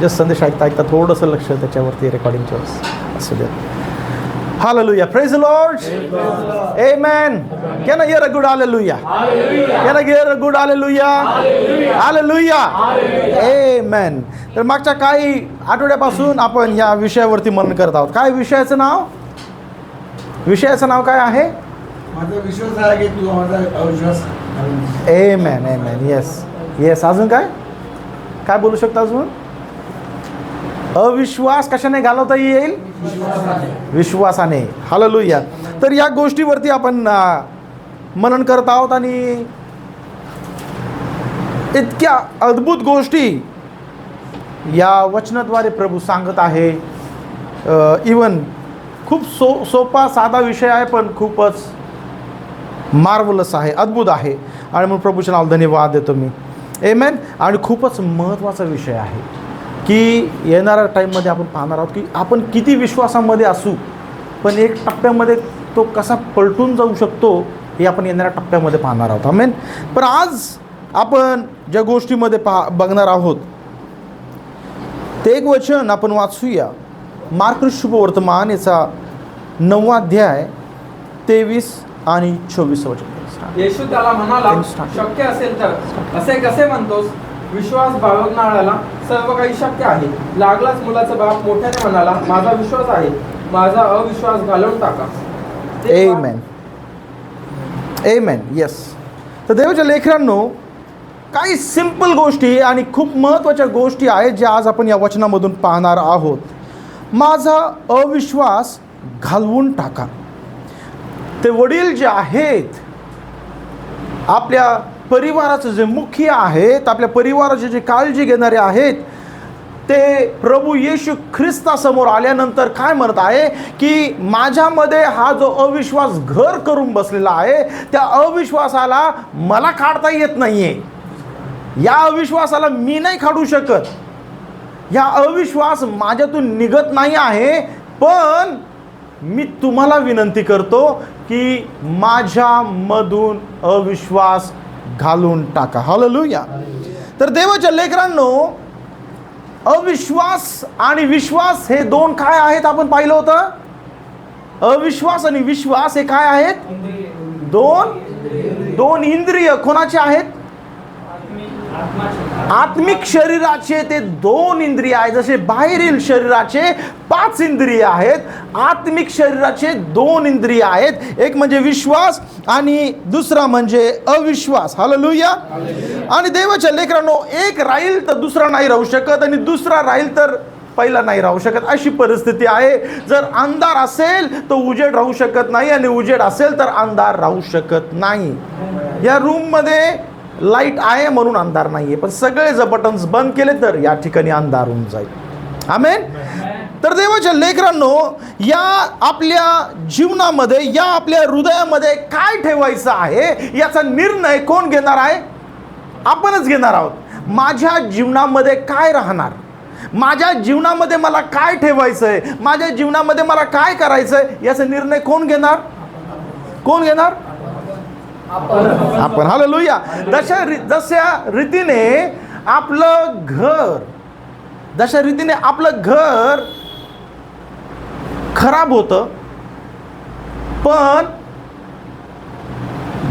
Just संदेश ऐकता ऐकता थोडंसं लक्ष त्याच्यावरती रेकॉर्डिंगच्या असू द्या. Hallelujah. Praise the Lord. Amen. Can I hear a good hallelujah? Can I hear a good hallelujah? Hallelujah. Amen. तर मागच्या काही आठवड्यापासून आपण या विषयावरती मनन करत आहोत. काय विषयाचं नाव? विषयाचं नाव काय आहे? माझा विश्वास आहे की तू माझा अविश्वास. Amen. Amen. Yes. Yes. अजून काय? काय बोलू शकता अजून? अविश्वास कशाने घालवता येईल? विश्वासाने. हालेलुया. तर या गोष्टीवरती आपण मनन करत आहोत आणि इतक्या अद्भुत गोष्टी या वचनाद्वारे प्रभू सांगत आहे. इवन खूप सोपा साधा विषय आहे पण खूपच मार्वलस आहे, अद्भुत आहे. आणि म्हणून प्रभूच्या नावाला धन्यवाद देतो मी. आमेन. आणि खूपच महत्त्वाचा विषय आहे की येणाऱ्या टाईममध्ये आपण पाहणार आहोत की आपण किती विश्वासामध्ये असू पण एक टप्प्यामध्ये तो कसा पलटून जाऊ शकतो हे आपण येणाऱ्या टप्प्यामध्ये पाहणार आहोत. आमेन. पण आज आपण ज्या गोष्टीमध्ये बघणार आहोत ते एक वचन आपण वाचूया. मार्क शुभवर्तमान याचा 9वा अध्याय 23 आणि 24 वचन. येशू त्याला म्हणाला, शक्य असेल तर असे कसे म्हणतोस? विश्वास बाळगणाऱ्याला सर्व काही शक्य आहे. लागलाच मुलाचा बाप मोठ्याने म्हणाला, माझा विश्वास आहे, माझा अविश्वास घालवून टाका. आमेन. आमेन. येस. तर देवाच्या लेकरांनो, काही सिंपल गोष्टी आणि खूप महत्त्वाच्या गोष्टी आहेत ज्या आज आपण या वचनामधून पाहणार आहोत. माझा अविश्वास घालवून टाका. ते वडील जे आहेत, आपल्या परिवाराचे जे मुख्य आहेत, आपल्या परिवाराची जे काळजी घेणारे आहेत, ते प्रभू येशू ख्रिस्तासमोर आल्यानंतर काय म्हणत आहे की माझ्यामध्ये हा जो अविश्वास घर करून बसलेला आहे त्या अविश्वासाला मला काढता येत नाही आहे. या अविश्वासाला मी नाही काढू शकत. या अविश्वास माझ्यातून निघत नाही आहे. पण मी तुम्हाला विनंती करतो की माझ्यामधून अविश्वास घालून टाका. हालेलुया. तर देवाच्या लेकरांनो, अविश्वास आणि विश्वास हे दोन काय आहेत आपण पाहिलं होतं. अविश्वास आणि विश्वास हे काय आहेत? दोन इंद्रिय. कोणाचे आहेत? आत्मिक शरीराचे ते 2 इंद्रिय आहेत. जसे बाहेरील शरीराचे 5 इंद्रिय आहेत, आत्मिक शरीराचे 2 इंद्रिय आहेत. एक म्हणजे विश्वास आणि दुसरा म्हणजे अविश्वास. हालेलुया. आणि देवाच्या लेकरांनो, एक राहील तर दुसरा नाही राहू शकत आणि दुसरा राहील तर पहिला नाही राहू शकत. अशी परिस्थिती आहे. जर अंधार असेल तर उजेड राहू शकत नाही आणि उजेड असेल तर अंधार राहू शकत नाही. या रूममध्ये लाईट आहे म्हणून अंधार नाही आहे, पण सगळे जर बटन्स बंद केले तर या ठिकाणी अंधार होऊन जाईल. आमेन. तर देवाच्या लेकरांनो, या आपल्या जीवनामध्ये, या आपल्या हृदयामध्ये काय ठेवायचं आहे याचा निर्णय कोण घेणार आहे? आपणच घेणार आहोत. माझ्या जीवनामध्ये काय राहणार, माझ्या जीवनामध्ये मला काय ठेवायचं आहे, माझ्या जीवनामध्ये मला काय करायचं आहे याचा निर्णय कोण घेणार? कोण घेणार? आपण. हालेलुया. जशा रीतीने आपलं घर खराब होतं पण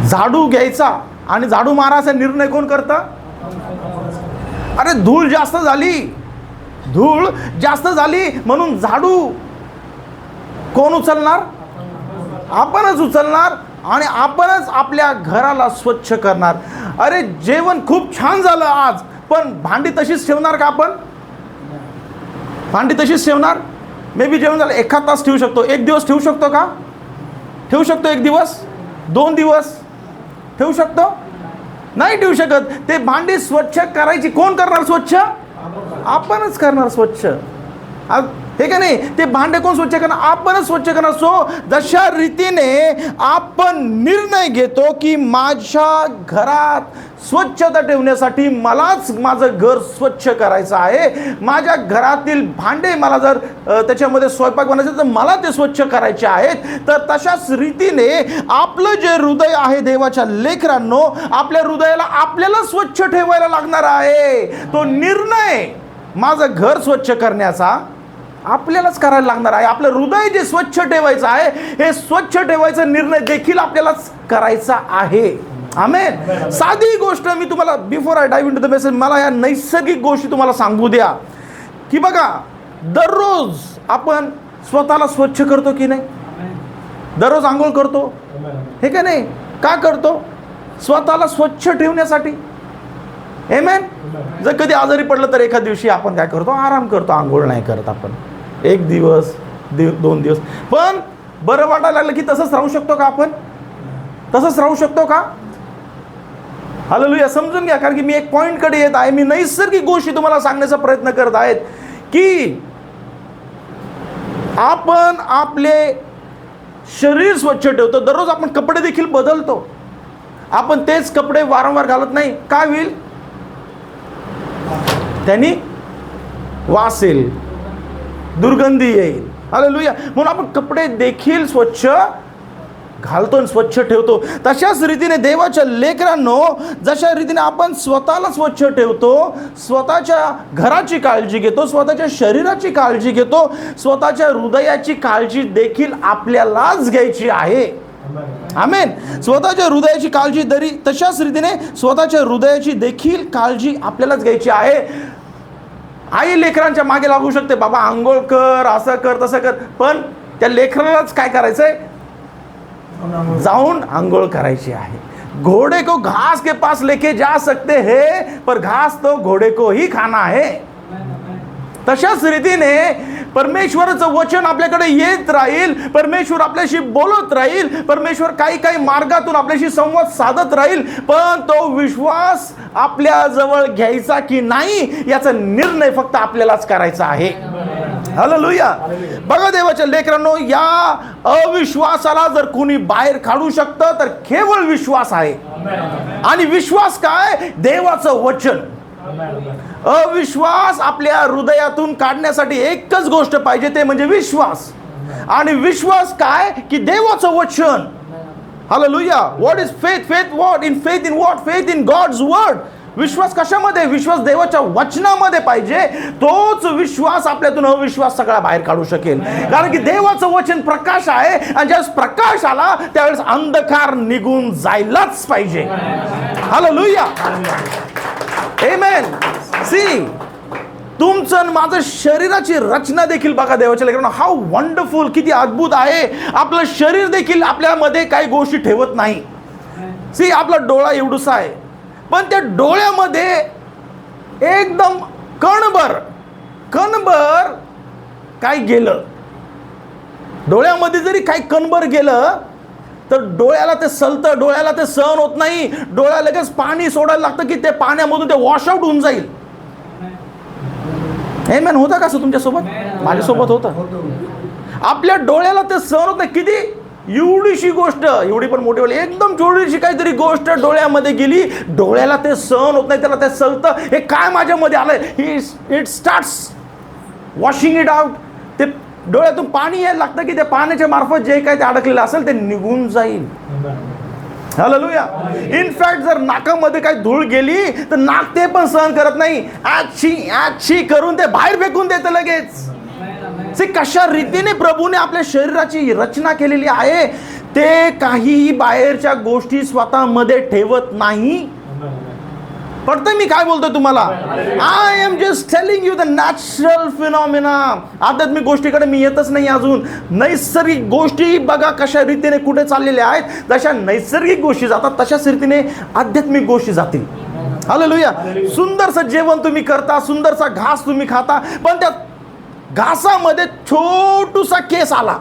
झाडू घ्यायचा आणि झाडू मारायचा निर्णय कोण करतं? अरे धूळ जास्त झाली म्हणून झाडू कोण उचलणार? आपणच उचलणार आणि आपणच आपल्या घराला स्वच्छ करणार. अरे जेवण खूप छान झालं आज, पण भांडी तशीच ठेवणार का आपण? भांडी तशीच ठेवणार? मे बी जेवण झालं 1 तास ठेवू शकतो, 1 दिवस ठेवू शकतो का? ठेवू शकतो 1 दिवस, 2 दिवस ठेवू शकतो? नाही ठेवू शकत. ते भांडी स्वच्छ करायची कोण करणार स्वच्छ? आपणच करणार स्वच्छ. हे का नाही? ते भांडे कोण स्वच्छ करणार? आपणच स्वच्छ करणार. सो जशा रीतीने आपण निर्णय घेतो की माझ्या घरात स्वच्छता ठेवण्यासाठी मलाच माझं घर स्वच्छ करायचं आहे, माझ्या घरातील भांडे मला जर त्याच्यामध्ये स्वयंपाक बनायचं तर मला ते स्वच्छ करायचे आहेत, तर तशाच रीतीने आपलं जे हृदय आहे देवाच्या लेकरांनो, आपल्या हृदयाला आपल्याला स्वच्छ ठेवायला लागणार आहे. तो निर्णय माझं घर स्वच्छ करण्याचा आपल्यालाच करायला लागणार आहे. आपलं हृदय जे स्वच्छ ठेवायचं आहे, हे स्वच्छ ठेवायचा निर्णय देखील आपल्यालाच करायचा आहे. आमेन. साधी गोष्ट मी तुम्हाला, before I dive into the message, मला या नैसर्गिक गोष्टी तुम्हाला सांगू द्या की बघा, दररोज आपण स्वतःला स्वच्छ करतो की नाही? दररोज आंघोळ करतो, हे का नाही? का करतो? स्वतःला स्वच्छ ठेवण्यासाठी. आमेन. जर कधी आजारी पडलं तर एखाद दिवशी आपण काय करतो? आराम करतो, आंघोळ नाही करत आपण. एक दिवस 2 दिवस. पण बरं वाटायला लागलं की तसंच राहू शकतो का आपण? तसंच राहू शकतो का? हालेलुया. समजून घ्या, कारण की मी एक पॉइंटकडे येत आहे. मी नैसर्गिक गोष्टी तुम्हाला सांगण्याचा प्रयत्न करत आहेत की आपण आपले शरीर स्वच्छ ठेवतो. दररोज आपण कपडे देखील बदलतो. आपण तेच कपडे वारंवार घालत नाही. काय होईल? त्यांनी वास येईल, दुर्गंधी येईल. हालेलुया. म्हणून आपण कपडे देखील स्वच्छ घालतो आणि स्वच्छ ठेवतो. तशाच रीतीने देवाच्या लेकरांनो, जशा रीतीने आपण स्वतःला स्वच्छ ठेवतो, स्वतःच्या घराची काळजी घेतो, स्वतःच्या शरीराची काळजी घेतो, स्वतःच्या हृदयाची काळजी देखील आपल्यालाच घ्यायची आहे. आमेन. स्वतःच्या हृदयाची काळजी तशाच रीतीने स्वतःच्या हृदयाची देखील काळजी आपल्यालाच घ्यायची आहे. आई लेकरांच्या मागे लागू शकते, बाबा आंघोळ कर, असं कर, तसं कर, पण त्या लेकरालाच काय करायचंय? जाऊन आंघोळ करायची आहे. घोड़े को घास के पास लेके जा सकते हैं, पर घास तो घोड़े को ही खाना है. तशाच रीतीने परमेश्वराचं वचन आपल्याकडे येत राहील, परमेश्वर आपल्याशी बोलत राहील, परमेश्वर काही काही मार्गातून आपल्याशी संवाद साधत राहील, पण तो विश्वास आपल्या जवळ घ्यायचा की नाही याचा निर्णय फक्त आपल्यालाच करायचा आहे. हालेलुया. बघा देवाच्या लेकरांनो, या अविश्वासाला जर कोणी बाहेर काढू शकतं तर केवळ विश्वास आहे. आणि विश्वास काय? देवाचं वचन. अविश्वास आपल्या हृदयातून काढण्यासाठी एकच गोष्ट पाहिजे, ते म्हणजे विश्वास. आणि विश्वास काय? की देवाचं वचन. Hallelujah. What is faith? Faith what? In faith in what? Faith in God's word. विश्वास कशामध्ये? विश्वास देवाच्या वचनामध्ये पाहिजे. तोच विश्वास आपल्यातून अविश्वास सगळा बाहेर काढू शकेल. कारण की देवाचं वचन प्रकाश आहे, आणि ज्यावेळेस प्रकाश आला त्यावेळेस अंधकार निघून जायलाच पाहिजे. हालेलुया. आमेन. सी, तुमचं माझं शरीराची रचना देखील बघा देवाच्या लेकरांनो, हाऊ वंडरफुल, किती अद्भुत आहे. आपलं शरीर देखील आपल्यामध्ये काही गोष्टी ठेवत नाही. सी, आपला डोळा एवढूसा आहे, पण त्या डोळ्यामध्ये एकदम कणभर काय गेलं, डोळ्यामध्ये जरी काही कणभर गेलं तर डोळ्याला ते सलतं, डोळ्याला ते सहन होत नाही. डोळ्याला लगेच पाणी सोडायला लागतं की ते पाण्यामधून ते वॉश आउट होऊन जाईल. आमेन. होतं का असं तुमच्यासोबत? माझ्यासोबत होतं. आपल्या डोळ्याला ते सहन होत नाही. किती एवढीशी गोष्ट, एवढी पण मोठी वाली, एकदम छोटीशी काहीतरी गोष्ट डोळ्यामध्ये गेली, डोळ्याला ते सहन होत नाही, त्याला ते सलतं. हे काय माझ्यामध्ये आलंय? It starts washing it out. ते डोळ्यातून पाणी यायला लागतं की त्या पाण्याच्या मार्फत जे काही ते अडकलेलं असेल ते निघून जाईल. हालेलुया. इनफॅक्ट जर नाकामध्ये काही धूळ गेली तर नाक ते पण सहन करत नाही, आच्छी करून ते बाहेर फेकून देतं लगेच. कशा रीतीने प्रभूने आपल्या शरीराची रचना केलेली आहे, ते काहीही बाहेरच्या गोष्टी स्वतःमध्ये ठेवत नाही. पडतंय मी काय बोलतोय तुम्हाला? I am just telling you the natural phenomena. आध्यात्मिक गोष्टीकडे मी येतच नाही अजून. नैसर्गिक गोष्टी बघा कशा रीतीने कुठे चाललेल्या आहेत. जशा नैसर्गिक गोष्टी जातात तशाच रीतीने आध्यात्मिक गोष्टी जातील. हालेलुया. सुंदरसं जेवण तुम्ही करता, सुंदरसा घास तुम्ही खाता, पण त्या घासामध्ये छोटूसा केस आला,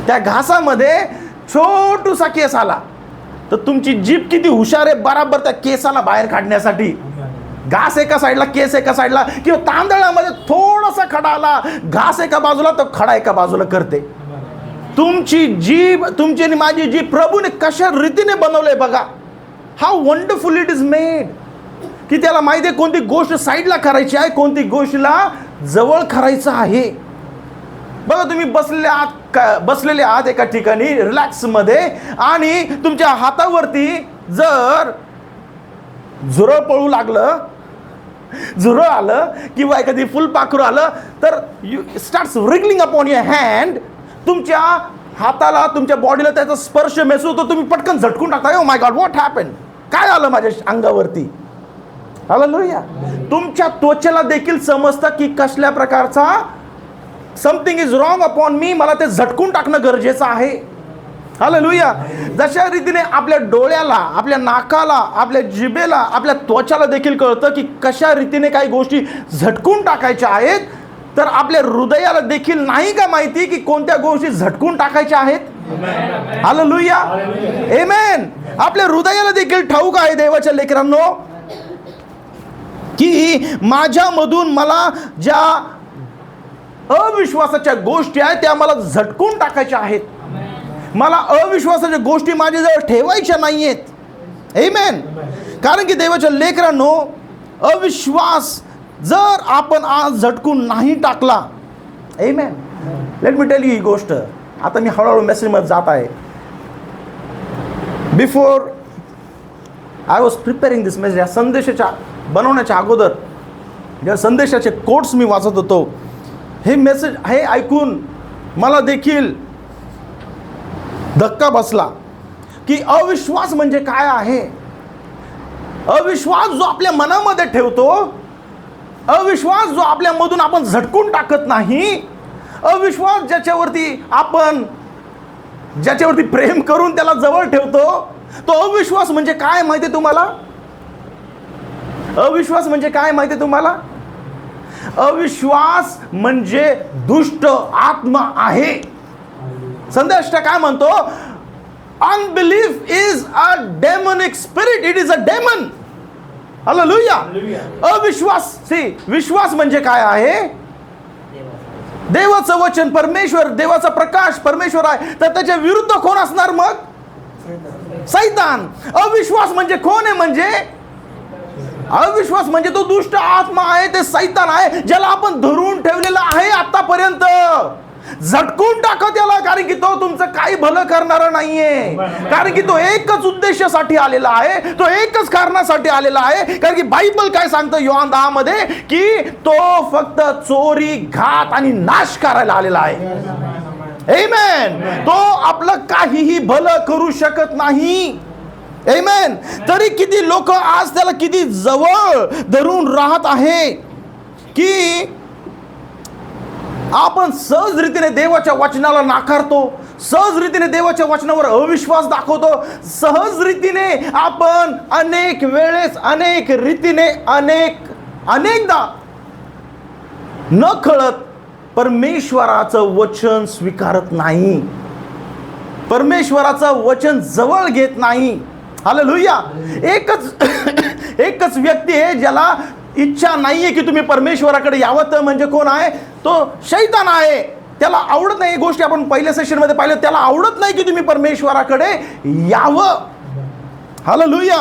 त्या घासामध्ये छोटूसा केस आला, तर तुमची जीभ किती हुशार आहे बराबर त्या केसाला बाहेर काढण्यासाठी. घास एका साईडला, केस एका साईडला, किंवा तांदळामध्ये थोडासा खडा आला, घास एका बाजूला तर खडा एका बाजूला करते. तुमची जीभ, तुमची आणि माझी जीभ प्रभूने कशा रीतीने बनवलंय बघा. How wonderful it is made, की त्याला माहिती आहे कोणती गोष्ट साईडला करायची आहे, कोणती गोष्टीला जवळ करायचं आहे. बघा तुम्ही बसलेले आहात एका ठिकाणी रिलॅक्स मध्ये, आणि तुमच्या हातावरती जर झुरळ पळू लागलं, झुरळ आलं किंवा एखादी फुलपाखरू आलं, तर you starts wriggling upon your hand. तुमच्या हाताला, तुमच्या बॉडीला त्याचा स्पर्श महसूस होतो, तुम्ही पटकन झटकून टाकता, oh my God what happen, काय आलं माझ्या अंगावरती. हालेलुया. तुमच्या त्वचेला देखील समजतं की कसल्या प्रकारचा समथिंग इज रॉंग अपॉन मी, मला ते झटकून टाकणं गरजेचं आहे. हालेलुया. जशा रीतीने आपल्या डोळ्याला, आपल्या नाकाला, आपल्या जिभेला, आपल्या त्वचाला देखील कळतं की कशा रीतीने काही गोष्टी झटकून टाकायच्या आहेत, तर आपल्या हृदयाला देखील नाही का माहिती की कोणत्या गोष्टी झटकून टाकायच्या आहेत. हालेलुया. आमेन. आपल्या हृदयाला देखील ठाऊक आहे देवाच्या लेकरांनो की माझ्यामधून मला ज्या अविश्वासाच्या गोष्टी आहेत त्या मला झटकून टाकायच्या आहेत. मला अविश्वासाच्या गोष्टी माझ्याजवळ ठेवायच्या नाहीयेत. आमेन. कारण की देवाच्या लेकरांनो, अविश्वास जर आपण आज झटकून नाही टाकला, आमेन. लेट मी टेल यू ही गोष्ट. आता मी हळूहळू मेसेजमध्ये जात आहे. Before I was preparing this message, या संदेशाच्या बनवण्याच्या अगोदर या संदेशाचे कोट्स मी वाचत होतो. हे मेसेज हे ऐकून मला देखील धक्का बसला की अविश्वास म्हणजे काय आहे. अविश्वास जो आपल्या मनामध्ये ठेवतो, अविश्वास जो आपल्यामधून आपण झटकून टाकत नाही, अविश्वास ज्याच्यावरती प्रेम करून त्याला जवळ ठेवतो, तो अविश्वास म्हणजे काय माहिती आहे तुम्हाला. अविश्वास म्हणजे काय माहिती आहे तुम्हाला. अविश्वास म्हणजे दुष्ट आत्मा आहे. संदेश काय म्हणतो, unbelief is a demonic spirit, it is a demon. Hallelujah. अविश्वास, विश्वास म्हणजे काय आहे. देवाचं वचन, परमेश्वर, देवाचा प्रकाश परमेश्वर आहे, तर त्याच्या विरुद्ध कोण असणार मग. सैतान. अविश्वास म्हणजे कोण आहे, म्हणजे अविश्वास म्हणजे तो दुष्ट आत्मा आहे, ते सैतान आहे, ज्याला आपण धरून ठेवलेला आहे आतापर्यंत. झटकून टाका त्याला, कारण की तो तुमचं काही भलं करणारा नाहीये. कारण की तो एकच उद्देशासाठी आलेला आहे, तो एकच कारणासाठी आलेला आहे. कारण की बायबल काय सांगतं योहान 10 मध्ये की तो फक्त चोरी, घात आणि नाश करायला आलेला आहे. आमेन. तो आपलं काहीही भलं करू शकत नाही. आमेन. तरी किती लोक आज त्याला किती जवळ धरून राहत आहे की आपण सहज रीतीने देवाच्या वचनाला नाकारतो, सहज रीतीने देवाच्या वचनावर अविश्वास दाखवतो, सहज रीतीने आपण अनेक वेळेस, अनेक रीतीने, अनेकदा नकळत परमेश्वराचं वचन स्वीकारत नाही, परमेश्वराचं वचन जवळ घेत नाही. हालेलुया. एकच व्यक्ती आहे ज्याला इच्छा नाहीये की तुम्ही परमेश्वराकडे यावं, तर म्हणजे कोण आहे, तो शैतान आहे. त्याला आवडत नाही, गोष्टी आपण पहिल्या सेशनमध्ये पाहिलं, त्याला आवडत नाही की तुम्ही परमेश्वराकडे यावं. हालेलुया.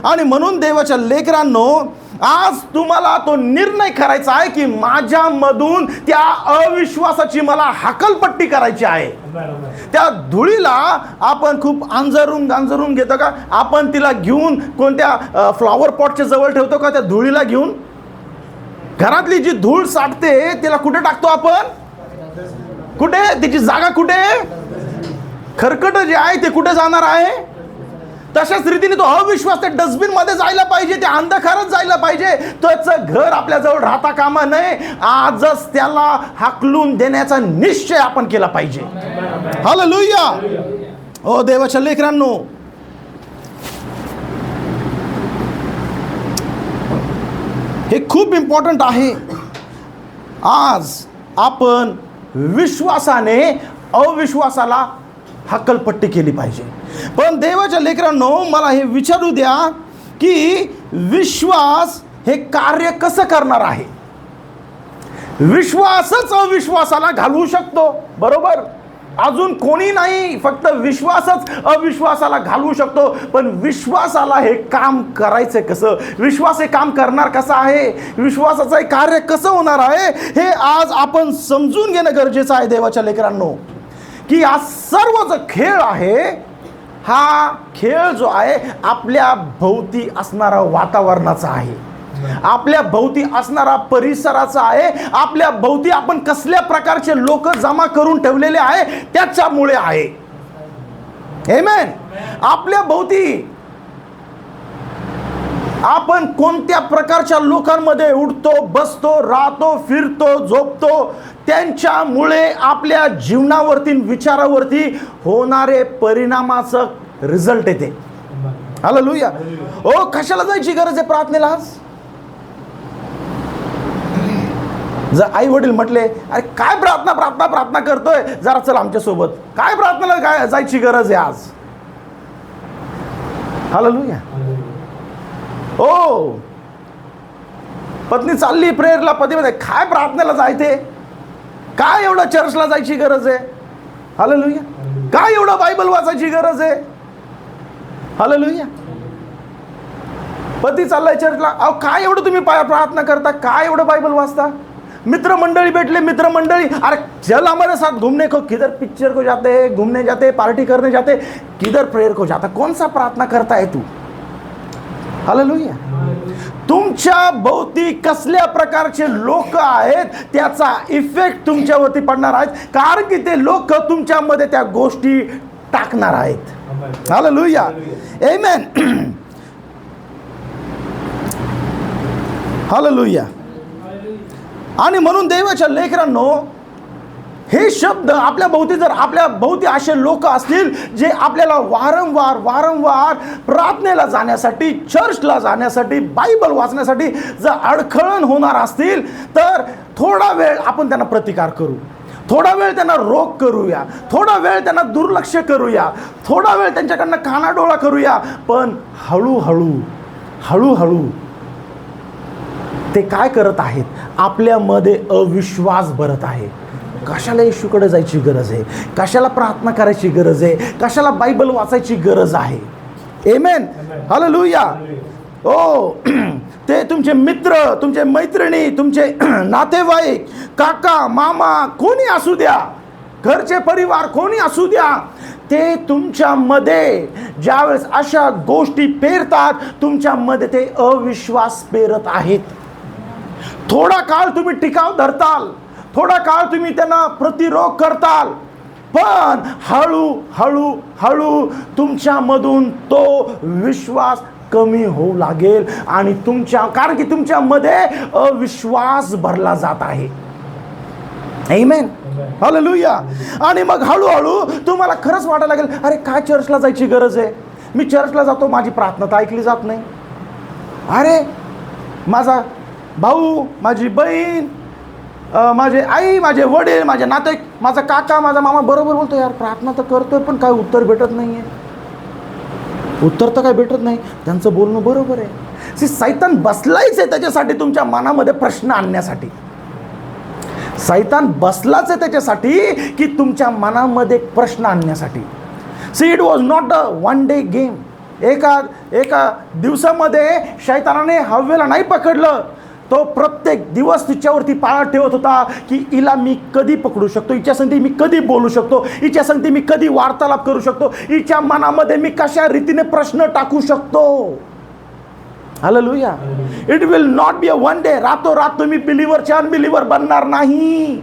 आणि म्हणून देवाच्या लेकरांनो, आज तुम्हाला तो निर्णय करायचा आहे की माझ्यामधून त्या अविश्वासाची मला हकलपट्टी करायची आहे. त्या धुळीला आपण खूप अंजरून घेतो का. आपण तिला घेऊन कोणत्या फ्लॉवर पॉटच्या जवळ ठेवतो का. त्या धुळीला घेऊन घरातली जी धूळ साठते तिला कुठे टाकतो आपण. कुठे, तिची जागा कुठे. खरकट जे आहे ते कुठे जाणार आहे. तशाच रीतीने तो अविश्वास त्या डस्टबिन मध्ये जायला पाहिजे, त्या अंधकारात जायला पाहिजे. त्याचं घर आपल्याजवळ राहता कामा नये. आजच त्याला हाकलून देण्याचा निश्चय आपण केला पाहिजे. हालेलुया. ओ देवाच्या लेकरांनो, हे खूप इम्पॉर्टंट आहे. आज आपण विश्वासाने अविश्वासाला हक्कलपट्टी केली पाहिजे. पण देवाच्या लेकरांनो, मला हे विचारू द्या की विश्वास हे कार्य कसं करणार आहे? विश्वासच अविश्वासाला घालवू शकतो, बरोबर? अजून कोणी नाही, फक्त विश्वासच अविश्वासाला घालवू शकतो. पण विश्वासाला हे काम करायचं कसं? विश्वास हे काम करणार कसं आहे? विश्वासाचं हे कार्य कसं होणार आहे हे आज आपण समजून घेणं गरजेचं आहे देवाच्या लेकरांनो. की हा सर्व जो खेळ आहे, हा खेळ जो आहे आपल्या भोवती असणारा वातावरणाचा आहे, आपल्या भोवती असणारा परिसराचा आहे, आपल्या भोवती आपण कसल्या प्रकारचे लोक जमा करून ठेवलेले आहे त्याच्यामुळे आहे. आमेन. आपल्या भोवती आपण कोणत्या प्रकारच्या लोकांमध्ये उठतो, बसतो, राहतो, फिरतो, झोपतो, त्यांच्यामुळे आपल्या जीवनावरती, विचारावरती होणारे परिणामाचं रिझल्ट येते. हालेलुया. ओ, कशाला जायची गरज आहे प्रार्थनेला आज? जर आई वडील म्हटले, अरे काय प्रार्थना प्रार्थना प्रार्थना करतोय, जरा चल आमच्या सोबत, काय प्रार्थनेला काय जायची गरज आहे आज? हालेलुया. ओ, पत्नी चालली प्रेयरला, पती मध्ये काय प्रार्थनेला जायते, काय एवढं चर्चला जायची गरज आहे? हालेलुया. काय एवढं बायबल वाचायची गरज आहे? हालेलुया. पती चाललाय चर्चला, अहो काय एवढं तुम्ही प्रार्थना करता, काय एवढं बायबल वाचता? मित्रमंडळी भेटले, मित्रमंडळी, अरे चल हमारे साथ घूमने को, किधर पिक्चर को जाते हैं, घूमने जाते, पार्टी करने जाते, किधर प्रेयर को जाता, कौन सा प्रार्थना करता है तू? हालेलुया. तुमच्या भोवती कसल्या प्रकारचे लोक आहेत त्याचा इफेक्ट तुमच्यावरती पडणार आहेत, कारण की ते लोक तुमच्यामध्ये त्या गोष्टी टाकणार आहेत. हालेलुया. आमेन. हालेलुया. आणि म्हणून देवाच्या लेकरांनो, हे शब्द आपल्या भोवती, जर आपल्या भोवती असे लोक असतील जे आपल्याला वारंवार वारंवार प्रार्थनेला जाण्यासाठी, चर्चला जाण्यासाठी, बायबल वाचण्यासाठी जर अडखळण होणार असतील, तर थोडा वेळ आपण त्यांना प्रतिकार करू, थोडा वेळ त्यांना रोग करूया, थोडा वेळ त्यांना दुर्लक्ष करूया, थोडा वेळ त्यांच्याकडनं कानाडोळा करूया. पण हळूहळू हळूहळू ते काय करत आहेत? आपल्यामध्ये अविश्वास भरत आहे. कशाला येशूकडे जायची गरज आहे? कशाला प्रार्थना करायची गरज आहे? कशाला बायबल वाचायची गरज आहे? आमेन. हालेलुया. ओ, ते तुमचे मित्र, तुमचे मैत्रिणी, तुमचे नातेवाईक, काका, मामा, कोणी असू द्या, घरचे परिवार कोणी असू द्या, ते तुमच्यामध्ये ज्यावेळेस अशा गोष्टी पेरतात, तुमच्यामध्ये ते अविश्वास पेरत आहेत. थोडा काळ तुम्ही टिकाव धरताल, थोडा काळ तुम्ही त्यांना प्रतिरोध करताल, पण हळू हळू हळू तुमच्यामधून तो विश्वास कमी होऊ लागेल आणि कारण की तुमच्यामध्ये अविश्वास भरला जात आहे. आमेन. हालेलुया. आणि मग हळूहळू तुम्हाला खरंच वाटायला लागेल, अरे काय चर्चला जायची गरज आहे? मी चर्चला जातो, माझी प्रार्थना तर ऐकली जात नाही. अरे माझा भाऊ, माझी बहीण, माझे आई, माझे वडील, माझे नातेवाईक, माझा काका, माझा मामा बरोबर बोलतो, यार प्रार्थना तर करतोय पण काय उत्तर भेटत नाही आहे, उत्तर तर काय भेटत नाही. त्यांचं बोलणं बरोबर आहे. सैतान बसलायच आहे त्याच्यासाठी, तुमच्या मनामध्ये प्रश्न आणण्यासाठी. सैतान बसलाच आहे त्याच्यासाठी की तुमच्या मनामध्ये प्रश्न आणण्यासाठी. It was not a one day game. एका दिवसामध्ये शैतानाने हव्वेला नाही पकडलं, तो प्रत्येक दिवस तिच्यावरती पाळत ठेवत होता की हिला मी कधी पकडू शकतो, हिच्या संगती मी कधी बोलू शकतो, हिच्या संगती मी कधी वार्तालाप करू शकतो, हिच्या मनामध्ये मी कशा रीतीने प्रश्न टाकू शकतो. Hallelujah. It will not be a one day. रातोरात तुम्ही बिलीव्हरचे अनबिलीव्हर बनणार नाही.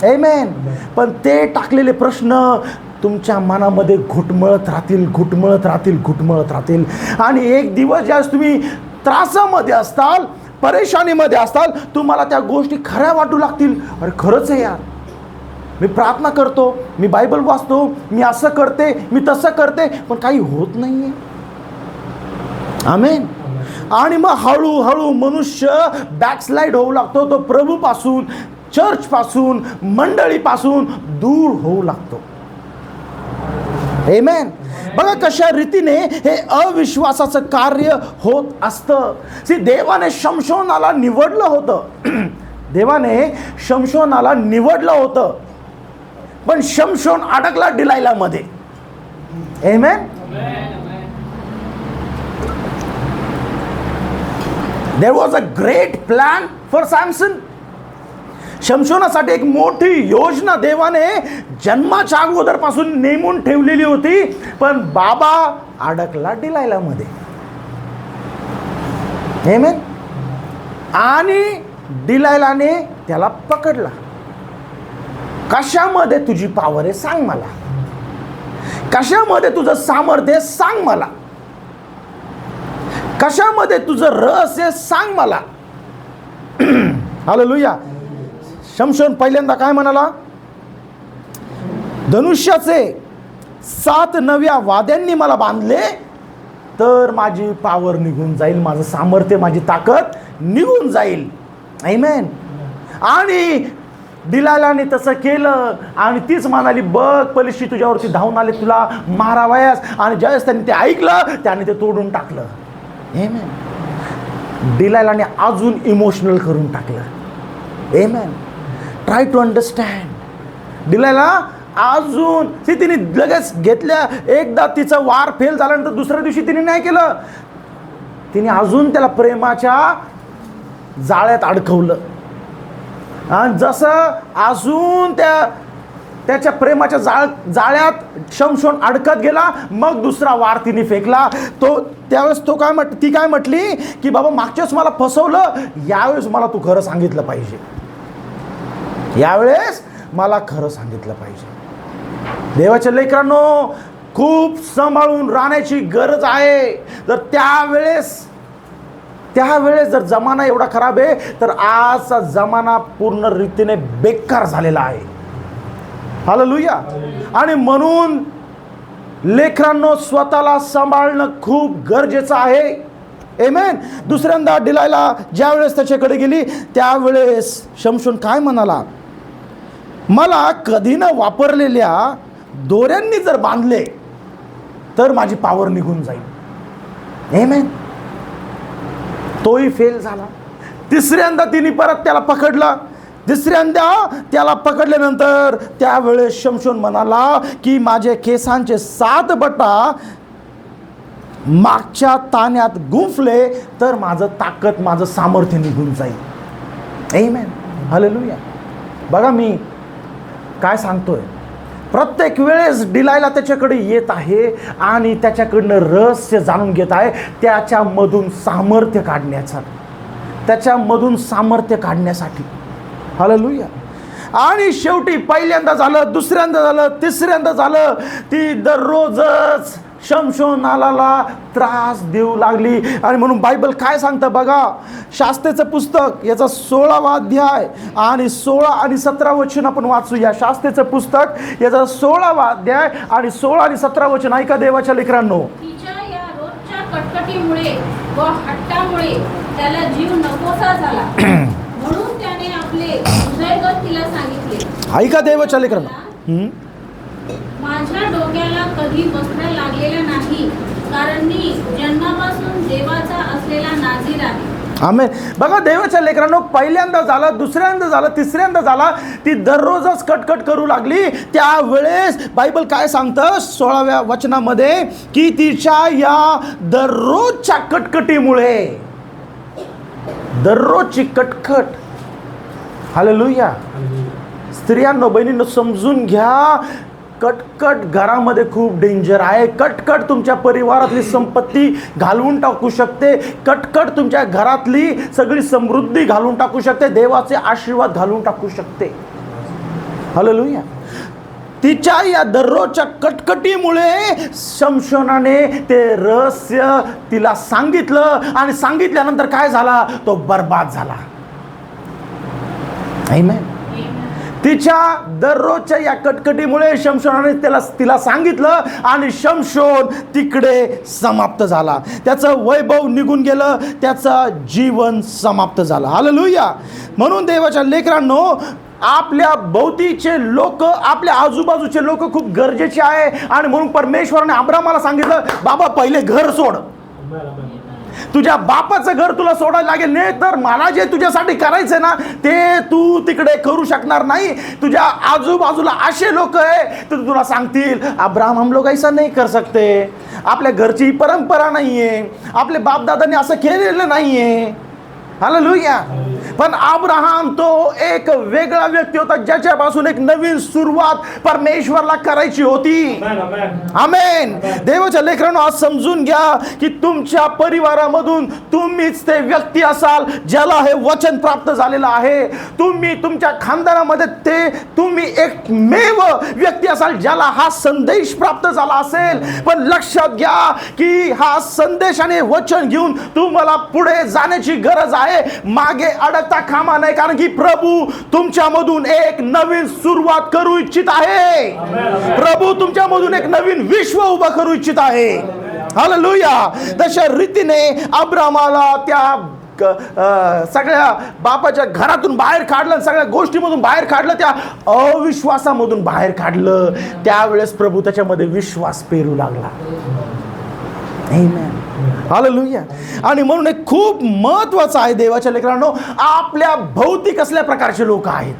आमेन. पण ते टाकलेले प्रश्न तुमच्या मनामध्ये घुटमळत राहतील, घुटमळत राहतील, घुटमळत राहतील. आणि एक दिवस ज्यावेळेस तुम्ही त्रासामध्ये असताल, परेशानीमध्ये असताल, तुम्हाला त्या गोष्टी खऱ्या वाटू लागतील. अरे खरंच आहे यार, मी प्रार्थना करतो, मी बायबल वाचतो, मी असं करते, मी तसं करते, पण काही होत नाहीये. आमेन. आणि मग हळूहळू मनुष्य बॅकस्लाइड होऊ लागतो. तो प्रभूपासून, चर्चपासून, मंडळीपासून दूर होऊ लागतो. आमेन. बघा कशा रीतीने हे अविश्वासाचं कार्य होत असतं. देवाने शमशोनाला निवडलं होतं. देवाने शमशोनाला निवडलं होतं, पण शमशोन अडकला डिलायलामध्ये. आमेन. There was a great plan for Samson. शमशोनासाठी एक मोठी योजना देवाने जन्माच्या अगोदरपासून नेमून ठेवलेली होती, पण बाबा अडकला डिलायलामध्ये. आमेन. आणि डिलायलाने त्याला पकडला. कशामध्ये तुझी पॉवर आहे सांग मला, कशामध्ये तुझं सामर्थ्य सांग मला, कशामध्ये तुझं रस आहे सांग मला. हालेलुया. शमशोन पहिल्यांदा काय म्हणाला, धनुष्याचे 7 नव्या वाद्यांनी मला बांधले तर माझी पॉवर निघून जाईल, माझं सामर्थ्य, माझी ताकद निघून जाईल. आमेन. आणि डिलायलाने तसं केलं आणि तीच म्हणाली, बघ पलिशी तुझ्यावरती धावून आले तुला मारावयास. आणि ज्यावेळेस त्यांनी ते ऐकलं त्याने ते तोडून टाकलं. आमेन. डिलायलाने अजून इमोशनल करून टाकलं. Amen. Try to understand. Delilah अजून तिने लगेच घेतल्या. एकदा तिचा वार फेल झाल्यानंतर दुसऱ्या दिवशी तिने नाही केलं, तिने अजून त्याला प्रेमाच्या जाळ्यात अडकवलं. आणि जसं अजून त्याच्या प्रेमाच्या जाळ्यात शमशोन अडकत गेला, मग दुसरा वार तिने फेकला. त्यावेळेस ती काय म्हटली की बाबा मागच्याच मला फसवलं, यावेळेस मला तू खरं सांगितलं पाहिजे, यावेळेस मला खरं सांगितलं पाहिजे. देवाच्या लेकरांनो, खूप सांभाळून राहण्याची गरज आहे. जर त्यावेळेस जर जमाना एवढा खराब आहे, तर आजचा जमाना पूर्ण रीतीने बेकार झालेला आहे. हालेलुया. आणि म्हणून लेकरांनो, स्वतःला सांभाळणं खूप गरजेचं आहे. आमेन. दुसऱ्यांदा डिलायला ज्यावेळेस त्याच्याकडे गेली त्यावेळेस शमशोन काय म्हणाला, मला कधी न वापरलेल्या दोऱ्यांनी जर बांधले तर माझी पॉवर निघून जाईल. आमेन. तोही फेल झाला. तिसऱ्यांदा तिने परत त्याला पकडला. तिसऱ्यांदा त्याला पकडल्यानंतर त्यावेळेस शमशोन म्हणाला की माझे केसांचे 7 बटा मागच्या ताण्यात गुंफले तर माझं ताकद, माझं सामर्थ्य निघून जाईल. आमेन. हालेलुया. बघा मी काय सांगतोय, प्रत्येक वेळेस डिलायला त्याच्याकडे येत आहे आणि त्याच्याकडनं रहस्य जाणून घेत आहे, त्याच्यामधून सामर्थ्य काढण्याचा, त्याच्यामधून सामर्थ्य काढण्यासाठी. हालेलुया. आणि शेवटी पहिल्यांदा झालं, दुसऱ्यांदा झालं, तिसऱ्यांदा झालं, ती दररोजच शमशोनाला त्रास देऊ लागली. आणि म्हणून बायबल काय सांगतं बघा, शास्त्रेचं पुस्तक याचा 16वा अध्याय आणि 16 आणि 17 वचन आपण वाचूया. शास्त्रेचं पुस्तक याचा 16वा अध्याय आणि 16 आणि 17 वचन ऐका देवाच्या लेकरांनो. तिच्या या रोजच्या कटकटीमुळे व हट्टामुळे त्याला जीव नकोसा झाला. म्हणून त्याने आपले हृदयगत तिला सांगितले, ऐका देवाच्या लेकरांनो, माझ्या डोक्याला कधी वस्त्र लागलेलं नाही, कारण मी जन्मापासून देवाचा असलेला नाझीर आहे. आमेन. बघा देवाच्या लेकरांनो, पहिल्यांदा झालं, दुसऱ्यांदा झालं, तिसऱ्यांदा झाला, ती दररोजच कटकट करू लागली. त्यावेळेस बायबल काय सांगतं 16व्या वचनामध्ये की तिच्या या दररोजच्या कटकटीमुळे, दररोजची कटकट. हालेलुया. स्त्रियांनो, बहिणींनो, समजून घ्या, कटकट घरामध्ये खूप डेंजर आहे. कटकट तुमच्या परिवारातली संपत्ती घालवून टाकू शकते. कटकट तुमच्या घरातली सगळी समृद्धी घालून टाकू शकते. देवाचे आशीर्वाद घालून टाकू शकते. हालेलुया. तिच्या या दररोजच्या कटकटीमुळे शमशोनाने ते रहस्य तिला सांगितलं आणि सांगितल्यानंतर काय झाला, तो बर्बाद झाला. आमेन. तिच्या दररोजच्या या कटकटीमुळे शमशोनाने तिला सांगितलं आणि शमशोन तिकडे समाप्त झाला. त्याचं वैभव निघून गेलं, त्याचं जीवन समाप्त झालं. हालेलुया. म्हणून देवाच्या लेकरांनो, आपल्या भोवतीचे लोक, आपल्या आजूबाजूचे लोक खूप गरजेचे आहे. आणि म्हणून परमेश्वराने अब्रामाला सांगितलं, बाबा पहिले घर सोड. तुझ्या बापाचं घर तुला सोडायला लागेल, नाही तर मला जे तुझ्यासाठी करायचंय ना ते तू तिकडे करू शकणार नाही. तुझ्या आजूबाजूला असे लोक आहे तर तुला सांगतील, अब्राहम हम लोग ऐसा नहीं कर सकते, आपल्या घरची परंपरा नाहीये, आपले बापदादांनी असं केलेलं नाहीये. हालेलुया. पण अब्राहम तो एक वेगळा व्यक्ती होता, ज्याच्यापासून एक नवीन सुरुवात परमेश्वरला करायची होती. आमेन. देवाच्या लेकरांनो, आज समजून घ्या की तुमच्या परिवारामधून तुम्हीच ते व्यक्ती असाल ज्याला हे वचन प्राप्त झालेलं आहे. तुम्ही तुमच्या खानदानामध्ये ते तुम्ही एकमेव व्यक्ती असाल ज्याला हा संदेश प्राप्त झाला असेल. पण लक्षात घ्या की हा संदेश आणि वचन घेऊन तुम्हाला पुढे जाण्याची गरज आहे, मागे अडकता कामा नाही. कारण की प्रभू तुमच्यामधून एक नवीन सुरुवात करू इच्छित आहे. प्रभू तुमच्यामधून एक नवीन विश्व उभा करू इच्छित आहे. हालेलुया. तशा रीतीने अब्रामाला त्या सगळ्या बापाच्या घरातून बाहेर काढलं, सगळ्या गोष्टीमधून बाहेर काढलं, त्या अविश्वासामधून बाहेर काढलं. त्यावेळेस प्रभू त्याच्यामध्ये विश्वास पेरू लागला. आमेन. हालेलुया. आणि म्हणून एक खूप महत्वाचं आहे देवाच्या लेकरांनो, आपल्या भोवती कसल्या प्रकारचे लोक आहेत,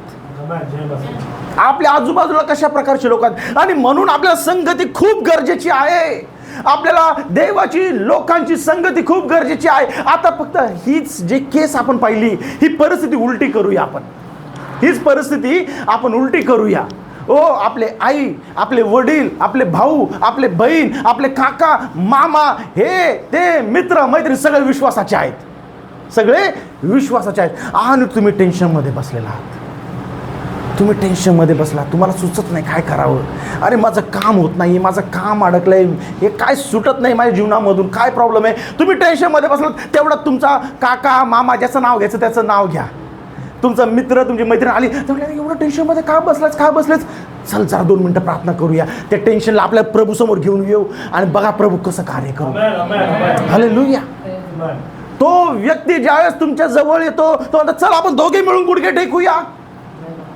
आपल्या आजूबाजूला कशा प्रकारचे लोक आहेत. आणि म्हणून आपल्याला संगती खूप गरजेची आहे. आपल्याला देवाची लोकांची संगती खूप गरजेची आहे. आता फक्त हीच जे केस आपण पाहिली, ही परिस्थिती उलटी करूया. आपण हीच परिस्थिती आपण उलटी करूया. ओ आपले आई, आपले वडील, आपले भाऊ, आपले बहीण, आपले काका, मामा, हे ते मित्र मैत्रिणी सगळे विश्वासाचे आहेत. सगळे विश्वासाचे आहेत. आणि तुम्ही टेन्शनमध्ये बसलेला आहात. तुम्ही टेन्शनमध्ये बसला, तुम्हाला सुचत नाही काय करावं. अरे माझं काम होत नाही, माझं काम अडकलंय, हे काय सुटत नाही माझ्या जीवनामधून, काय प्रॉब्लेम आहे. तुम्ही टेन्शनमध्ये बसलात, तेवढं तुमचा काका मामा ज्याचं नाव घ्यायचं त्याचं नाव घ्या. तुमचा मित्र, तुमची मैत्रीण आली, एवढं टेन्शनमध्ये का बसलेच, चल जरा 2 मिनिटं प्रार्थना करूया. त्या टेन्शनला आपल्या प्रभू समोर घेऊन येऊ आणि बघा प्रभू कसं कार्य करू. हालेलुया. तो व्यक्ती ज्यावेळेस तुमच्या जवळ येतो तो म्हणतो, चल आपण दोघे मिळून गुडघे टेकूया,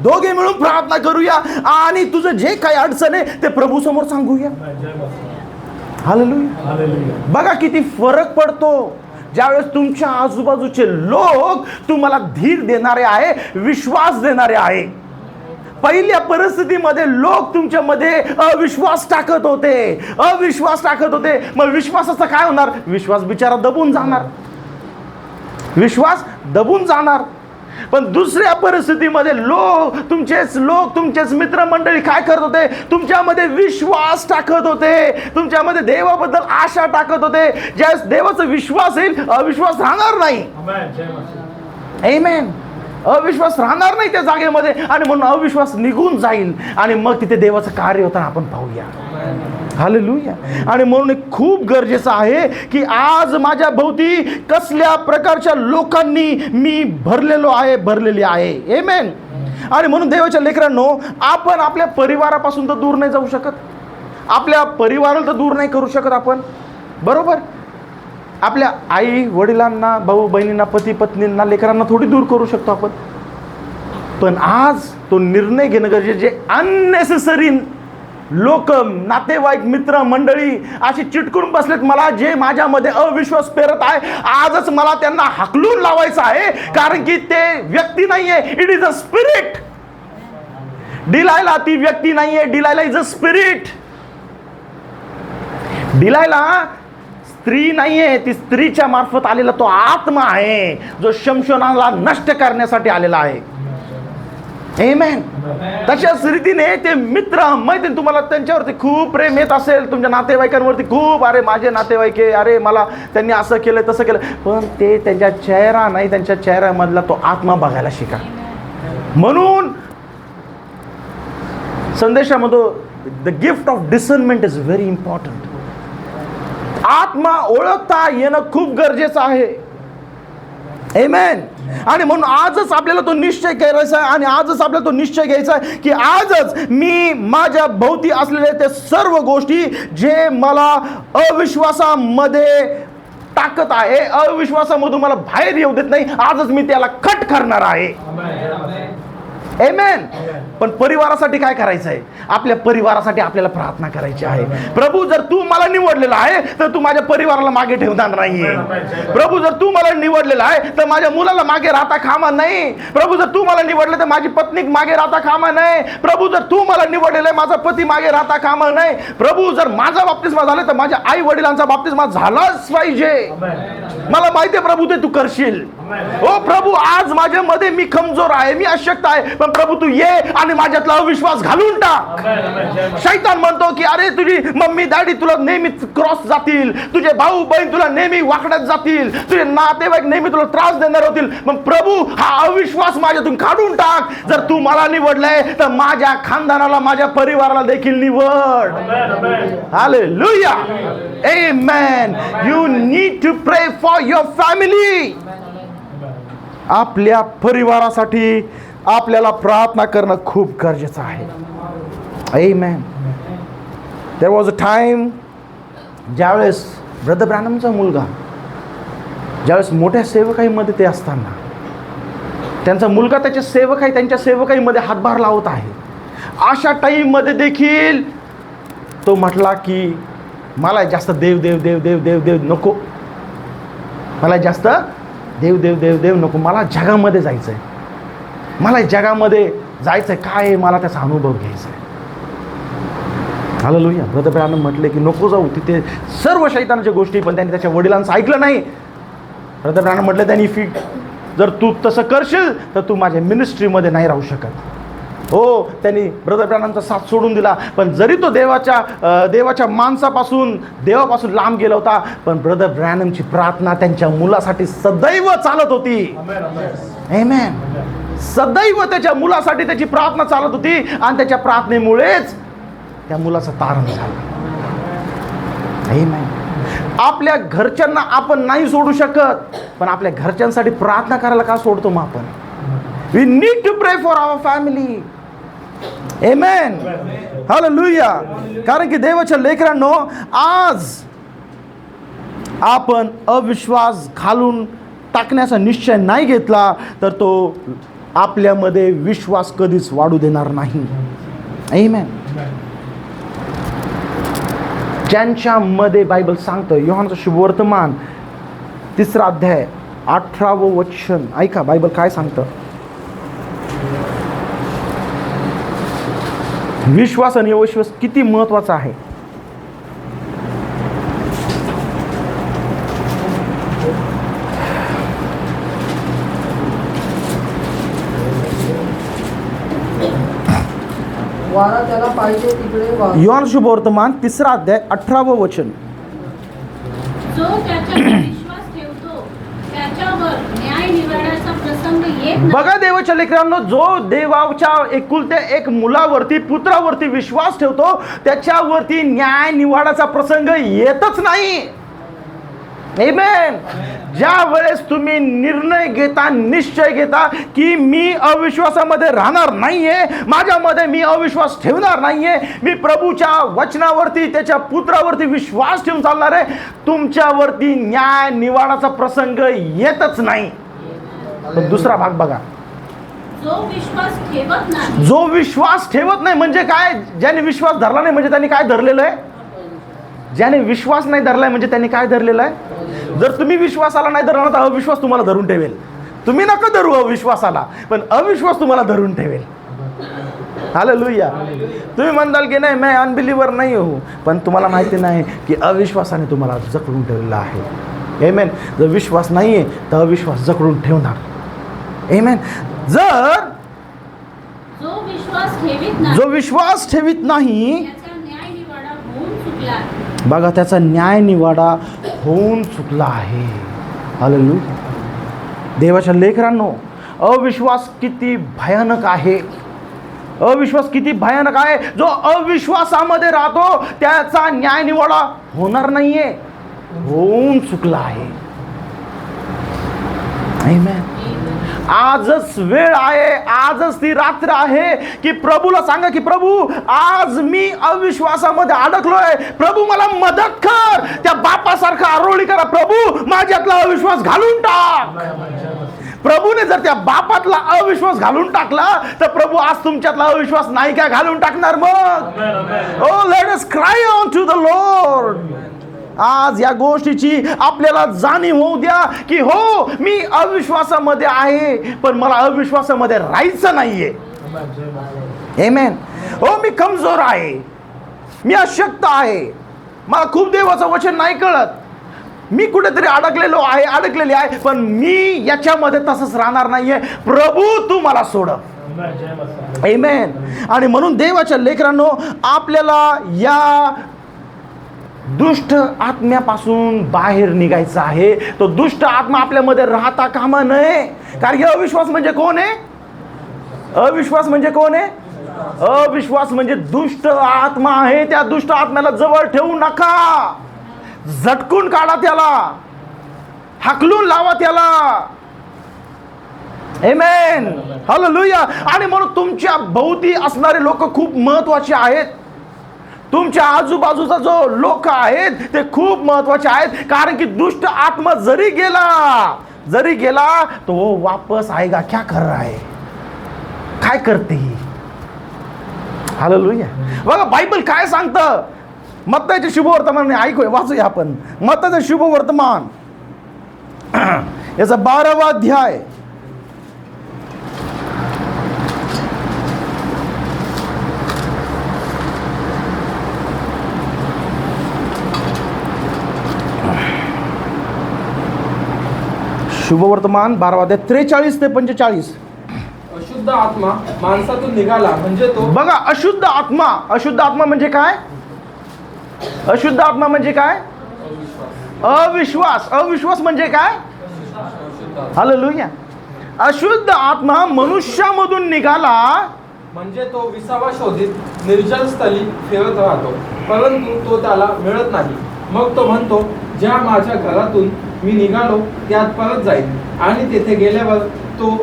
दोघे मिळून प्रार्थना करूया आणि तुझं जे काही अडचण आहे ते प्रभू समोर सांगूया. हालेलुया. बघा किती फरक पडतो ज्यावेळेस तुमच्या आजूबाजूचे लोक तुम्हाला धीर देणारे आहे, विश्वास देणारे आहे. पहिल्या परिस्थितीमध्ये लोक तुमच्यामध्ये अविश्वास टाकत होते. मग विश्वासाचं काय होणार? विश्वास बिचारा दबून जाणार. पण दुसऱ्या परिस्थितीमध्ये तुमचेच मित्रमंडळी काय करत होते? तुमच्यामध्ये विश्वास टाकत होते, तुमच्यामध्ये देवाबद्दल आशा टाकत होते. ज्यावेळेस देवाचा विश्वास येईल, अविश्वास राहणार नाही. आमेन. अविश्वास राहणार नाही त्या जागेमध्ये, आणि म्हणून अविश्वास निघून जाईल आणि मग तिथे देवाचं कार्य होताना आपण पाहूया. हालेलुया. आणि म्हणून एक खूप गरजेचं आहे की आज माझ्या भोवती कसल्या प्रकारच्या लोकांनी मी भरलेली आहे. आमेन. आणि म्हणून देवाच्या लेकरांनो, आपण आपल्या परिवारापासून तर दूर नाही जाऊ शकत, आपल्या परिवाराला तर दूर नाही करू शकत आपण, बरोबर. आपल्या आई वडिलांना, भाऊ बहिणींना, पती पत्नींना, लेकरांना थोडी दूर करू शकतो आपण. पण आज तो निर्णय घेणं गरजेचं, जे अननेसेसरी लोक, नातेवाईक, मित्र मंडळी अशी चिटकून बसलेत, मला जे माझ्यामध्ये अविश्वास पेरत आहे, आजच मला त्यांना हाकलून लावायचं आहे. कारण की ते व्यक्ती नाहीये, it is a spirit. Delilah ती व्यक्ती नाहीये, Delilah is a spirit. Delilah स्त्री नाहीये, ती स्त्रीच्या मार्फत आलेला तो आत्मा आहे जो शमशोनाला नष्ट करण्यासाठी आलेला आहे. आमेन. तशाच रीतीने ते मित्र मैत्रीण, तुम्हाला त्यांच्यावरती खूप प्रेम येत असेल, तुमच्या नातेवाईकांवरती खूप, अरे माझे नातेवाईक आहे, अरे मला त्यांनी असं केलं तसं केलं, पण ते त्यांच्या चेहरा नाही, त्यांच्या चेहऱ्यामधला तो आत्मा बघायला शिका. म्हणून संदेशामध्ये the gift of discernment is very important. आत्मा ओळखता येणं खूप गरजेचं आहे. आमेन. आणि म्हणून आजच आपल्याला तो निश्चय करायचा आहे, आणि आजच आपल्याला तो निश्चय घ्यायचा आहे की आजच मी माझ्या भोवती असलेले ते सर्व गोष्टी जे मला अविश्वासामध्ये टाकत आहे, अविश्वासामधून मला बाहेर येऊ देत नाही, आजच मी त्याला कट करणार आहे. आमेन. पण परिवारासाठी काय करायचं आहे? आपल्या परिवारासाठी आपल्याला प्रार्थना करायची आहे. प्रभू जर तू मला निवडलेला आहे तर तू माझ्या परिवाराला मागे ठेवणार नाहीये. प्रभू जर तू मला निवडलेला आहे तर माझ्या मुलाला मागे राहता कामा नाही. प्रभू जर तू मला निवडले तर माझी पत्नी मागे राहता कामा नाही. प्रभू जर तू मला निवडलेला आहे माझा पती मागे राहता कामा नाही. प्रभू जर माझा बाप्तिस्मा झाला तर माझ्या आई वडिलांचा बाप्तिस्मा झालाच पाहिजे. मला माहिती आहे प्रभू ते तू करशील. ओ प्रभू आज माझ्या मध्ये मी कमजोर आहे, मी अशक्त आहे, पण प्रभू तू ये आणि माझ्यातला अविश्वास घालून टाक. शैतान म्हणतो की अरे तुझी मम्मी डॅडी तुला नेहमी क्रॉस जातील, तुझे भाऊ बहीण तुला नेहमी वाकड्यात जातील, तुझे नातेवाईक नेहमी तुला त्रास देणार होतील. मग प्रभू हा अविश्वास माझ्यातून काढून टाक. जर तू मला निवडलंय तर माझ्या खानदानाला माझ्या परिवाराला देखील निवड. Hallelujah. Amen. You need to pray for your family. आपल्या परिवारासाठी आपल्याला प्रार्थना करणं खूप गरजेचं आहे. Amen. There was a time ज्यावेळेस ब्रदर ब्रॅनमचा मुलगा ज्यावेळेस मोठ्या सेवकाईमध्ये ते असताना त्यांचा मुलगा त्यांच्या सेवकाईमध्ये हातभार लावत आहे. अशा टाईममध्ये देखील तो म्हटला की मला जास्त देव देव देव देव देव देव नको, मला जास्त देव देव देव देव नको, मला जगामध्ये जायचं आहे, मला जगामध्ये जायचं आहे, काय आहे मला त्याचा अनुभव घ्यायचा आहे. हालेलुया. ब्रदर ब्रॅनम म्हटले की नको जाऊ तिथे सर्व शैतानाच्या गोष्टी, पण त्यांनी त्याच्या वडिलांचं ऐकलं नाही. ब्रदर ब्रॅनम म्हटले त्यांनी जर तू तसं करशील तर तू माझ्या मिनिस्ट्रीमध्ये नाही राहू शकत. हो, त्यांनी ब्रदर ब्रॅनमचा साथ सोडून दिला. पण जरी तो देवाच्या माणसापासून देवापासून लांब गेला होता, पण ब्रदर ब्रॅनमची प्रार्थना त्यांच्या मुलासाठी सदैव चालत होती. आमेन. सदैव त्याच्या मुलासाठी त्याची प्रार्थना चालत होती आणि त्याच्या प्रार्थनेमुळेच त्या मुलाचं तारण झालं. आमेन. आपल्या घरच्यांना आपण नाही सोडू शकत, पण आपल्या घरच्यांसाठी प्रार्थना करायला का सोडतो मग आपण? We need to pray for our family. Amen. Hallelujah. कारण की देवाच्या लेकरांनो, आज आपण अविश्वास घालून टाकण्याचा निश्चय नाही घेतला तर तो आपल्यामध्ये विश्वास कधीच वाढू देणार नाही. आमेन. ज्यांच्यामध्ये बायबल सांगतं, योहानचं शुभवर्तमान 3 अध्याय 18 वचन ऐका, बायबल काय सांगतं. विश्वास आणि अविश्वास किती महत्वाचा आहे. वारा त्याला पाहिजे तिकडे वाह. योहान शुभवर्तमान 3 अध्याय 18 वचन. जो त्याच्यावर विश्वास ठेवतो त्याच्यावर न्याय निवाडाचा प्रसंग येत नाही. बघा देवाच्या लेकरांनो, जो देवाच्या एकुलत्या एक मुलावरती पुत्रावरती विश्वास ठेवतो त्याच्यावरती न्याय निवाडाचा प्रसंग येतच नाही. आमेन. ज्या वेळेस तुम्ही निर्णय घेता, निश्चय घेता की मी अविश्वासामध्ये राहणार नाहीये, माझ्यामध्ये मी अविश्वास ठेवणार नाहीये, मी प्रभूच्या वचनावरती त्याच्या पुत्रावरती विश्वास ठेवून चालणार आहे, तुमच्यावरती न्याय निवाडाचा प्रसंग येतच नाही. पण दुसरा भाग बघा, जो विश्वास ठेवत नाही. जो विश्वास ठेवत नाही म्हणजे काय? ज्याने विश्वास धरला नाही म्हणजे त्यांनी काय धरलेलं आहे? ज्याने विश्वास नाही धरलाय म्हणजे त्यांनी काय धरलेलं आहे? जर तुम्ही विश्वासाला नाही धरला तर अविश्वास तुम्हाला धरून ठेवेल. तुम्ही नका धरू अविश्वासाला, पण अविश्वास तुम्हाला धरून ठेवेल. हालेलुया. तुम्ही म्हणाल की नाही मैं अनबिलीवर नाही हो, पण तुम्हाला माहिती नाही की अविश्वासाने तुम्हाला जखडून ठेवलेलं आहे. आमेन. जर विश्वास नाहीये तर अविश्वास जखडून ठेवणार. आमेन. जर जो विश्वास ठेवीत नाही जो विश्वास ठेवीत नाही, त्याचा न्याय निवाडा होऊन चुकला. बघा त्याचा न्याय निवाडा होऊन चुकला आहे. हालेलुया. देवाच्या लेकरांनो, अविश्वास किती भयानक आहे. अविश्वास किती भयानक आहे. जो अविश्वासामध्ये राहतो त्याचा न्याय निवाडा होणार नाहीये, होऊन चुकला आहे. आमेन. आजच वेळ आहे, आजच ती रात्र आहे की प्रभूला सांगा की प्रभू आज मी अविश्वासामध्ये अडकलोय, प्रभू मला मदत कर. त्या बापासारखा आरोळी करा, प्रभू माझ्यातला अविश्वास घालून टाक. प्रभूने जर त्या बापातला अविश्वास घालून टाकला तर प्रभू आज तुमच्यातला अविश्वास नाही का घालून टाकणार मग. O let us cry on to the Lord. आज या गोष्टीची आपल्याला जाणीव होऊ द्या की हो, मी अविश्वासामध्ये आहे, पण मला अविश्वासामध्ये राहायचं नाहीये. आमेन. हो, मी कमजोर आहे, मी अशक्त आहे, मला खूप देवाचं वचन नाही कळत, मी कुठेतरी अडकलेली आहे, पण मी याच्यामध्ये तसंच राहणार नाहीये. प्रभू तू मला सोड. आमेन. आणि म्हणून देवाच्या लेकरांनो, आपल्याला या दुष्ट आत्म्यापासून बाहेर निघायचं आहे. तो दुष्ट आत्मा आपल्यामध्ये राहता कामा नये. कारण की अविश्वास म्हणजे कोण आहे? अविश्वास म्हणजे कोण आहे? अविश्वास म्हणजे दुष्ट आत्मा आहे. त्या दुष्ट आत्म्याला जवळ ठेवू नका. झटकून काढा त्याला, हाकलून लावा त्याला. आमेन. हालेलुया. आणि म्हणून तुमच्या भोवती असणारे लोक खूप महत्वाचे आहेत. तुमच्या आजूबाजूचा जो लोक आहेत ते खूप महत्वाचे आहेत. कारण की दुष्ट आत्मा जरी गेला तो वो वापस आएगा. क्या कर रहा है? काय करते ही? हालेलुया. बघा बायबल काय सांगतं. मत्ताचे शुभवर्तमान ऐकूया, वाचूया आपण. मत्ताचे शुभवर्तमान याचा 12वा अध्याय. शुभवर्तमान 12वा अध्याय 43 ते 45. अशुद्ध आत्मा माणसातून निघाला म्हणजे तो. बघा, अशुद्ध आत्मा म्हणजे काय? अशुद्ध आत्मा म्हणजे काय? अविश्वास म्हणजे काय? हालेलुया. अशुद्ध आत्मा मनुष्यामधून निघाला म्हणजे तो विसावा शोधित निर्जल स्थली फिरत राहतो, परंतु तो त्याला मिळत नाही. मग तो म्हणतो, ज्या माझ्या घरातून मी निघालो त्यात परत जाईल, आणि तेथे गेल्यावर तो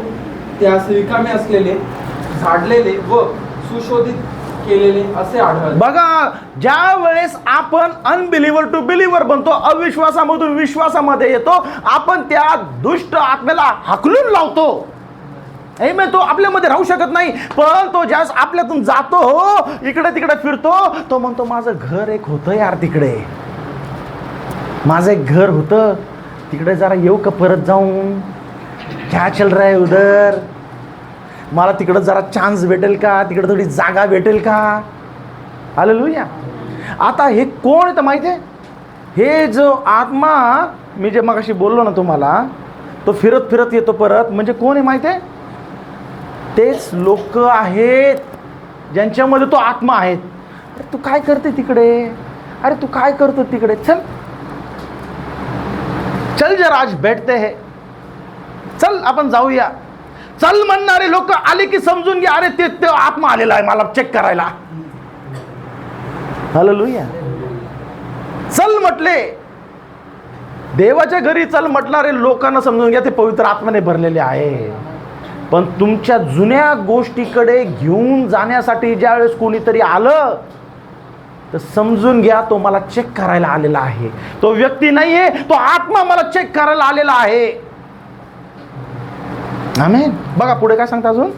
त्यास रिकामे असलेले, झाडलेले व सुशोधित केलेले असे आढळले. बघा, ज्या वेळेस आपण अनबिलिव्हर टू बिलिव्हर बनतो, अविश्वासामधून विश्वासामध्ये येतो, आपण त्या दुष्ट आत्म्याला हाकलून लावतो. आमेन. तो आपल्यामध्ये राहू शकत नाही. पण तो ज्यावेळेस आपल्यातून जातो, इकडे तिकडे फिरतो, तो म्हणतो माझं घर एक होतं यार तिकडे, माझं एक घर होतं तिकडे, जरा येऊ का परत जाऊन? क्या चल रहा है उधर? मला तिकडं जरा चान्स भेटेल का? तिकडं थोडी जागा भेटेल का? हालेलुया. आता हे कोण आहे तर माहिती आहे? हे जो आत्मा मी जे मगाशी बोललो ना तुम्हाला, तो फिरत फिरत येतो परत, म्हणजे कोण आहे माहिती आहे? तेच लोक आहेत ज्यांच्यामध्ये तो आत्मा आहेत. अरे तू काय करते तिकडे? अरे तू काय करतो तिकडे? चल जरा आज बैठते हैं, चल आपण जाऊया. चल म्हणणारे लोक आले की समजून घ्या, अरे ते आत्मा आलेला आहे मला चेक करायला. हालेलुया. चल म्हटले, देवाच्या घरी चल म्हटणारे लोकांना समजून घ्या ते पवित्र आत्म्याने भरलेले आहे. पण तुमच्या जुन्या गोष्टीकडे घेऊन जाण्यासाठी ज्यावेळेस कोणीतरी आलं तर समजून घ्या तो मला चेक करायला आलेला आहे. तो व्यक्ती नाहीये, तो आत्मा मला चेक करायला आलेला आहे. आमेन. बघा पुढे काय सांगता अजून.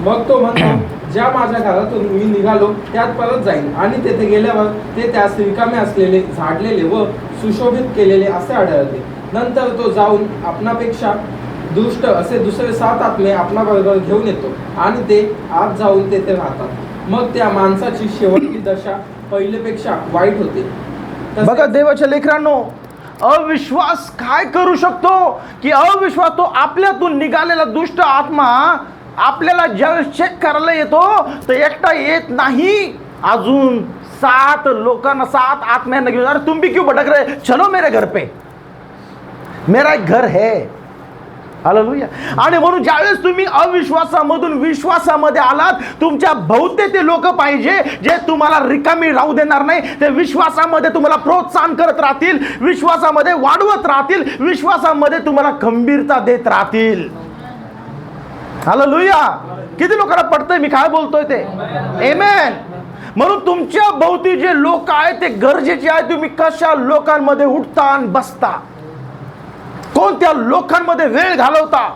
मग तो म्हणतो, ज्या माझ्या घरातून मी निघालो त्यात परत जाईल, आणि तेथे गेल्यावर ते त्यास रिकामे असलेले, झाडलेले व सुशोभित केलेले असे आढळले. नंतर तो जाऊन आपणापेक्षा दुष्ट असे दुसरे 7 आत्मे आपणाबरोबर घेऊन येतो, आणि ते आत जाऊन तेथे राहतात. मग त्या माणसाची शेवटची दशा पहिलेपेक्षा वाईट होते. बघा देवाच्या लेकरांनो, अविश्वास काय करू शकतो की अविश्वास तो आपल्यातून निघालेला दुष्ट आत्मा आपल्याला ज्यावेळेस चेक करायला येतो तर एकटा येत नाही, अजून 7 लोकांना 7 आत्म्यांना घेऊन, अरे तुम भी क्यों भटक रहे, चलो मेरे घर पे, मेरा एक घर है. हालेलुया. आणि म्हणून ज्यावेळेस तुम्ही अविश्वासामधून विश्वासामध्ये आलात, तुमच्या भोवती ते लोक पाहिजे जे तुम्हाला रिकामी राहू देणार नाही. ते विश्वासामध्ये तुम्हाला प्रोत्साहन करत राहतील, विश्वासामध्ये वाढवत राहतील, विश्वासामध्ये तुम्हाला खंबीरता देत राहतील. हालेलुया. किती लोकांना पडतंय मी काय बोलतोय ते? आमेन. म्हणून तुमच्या भोवती जे लोक आहेत ते गरजेचे आहे. तुम्ही कशा लोकांमध्ये उठता आणि बसता. कोणत्या लोकांमध्ये वेळ घालवता.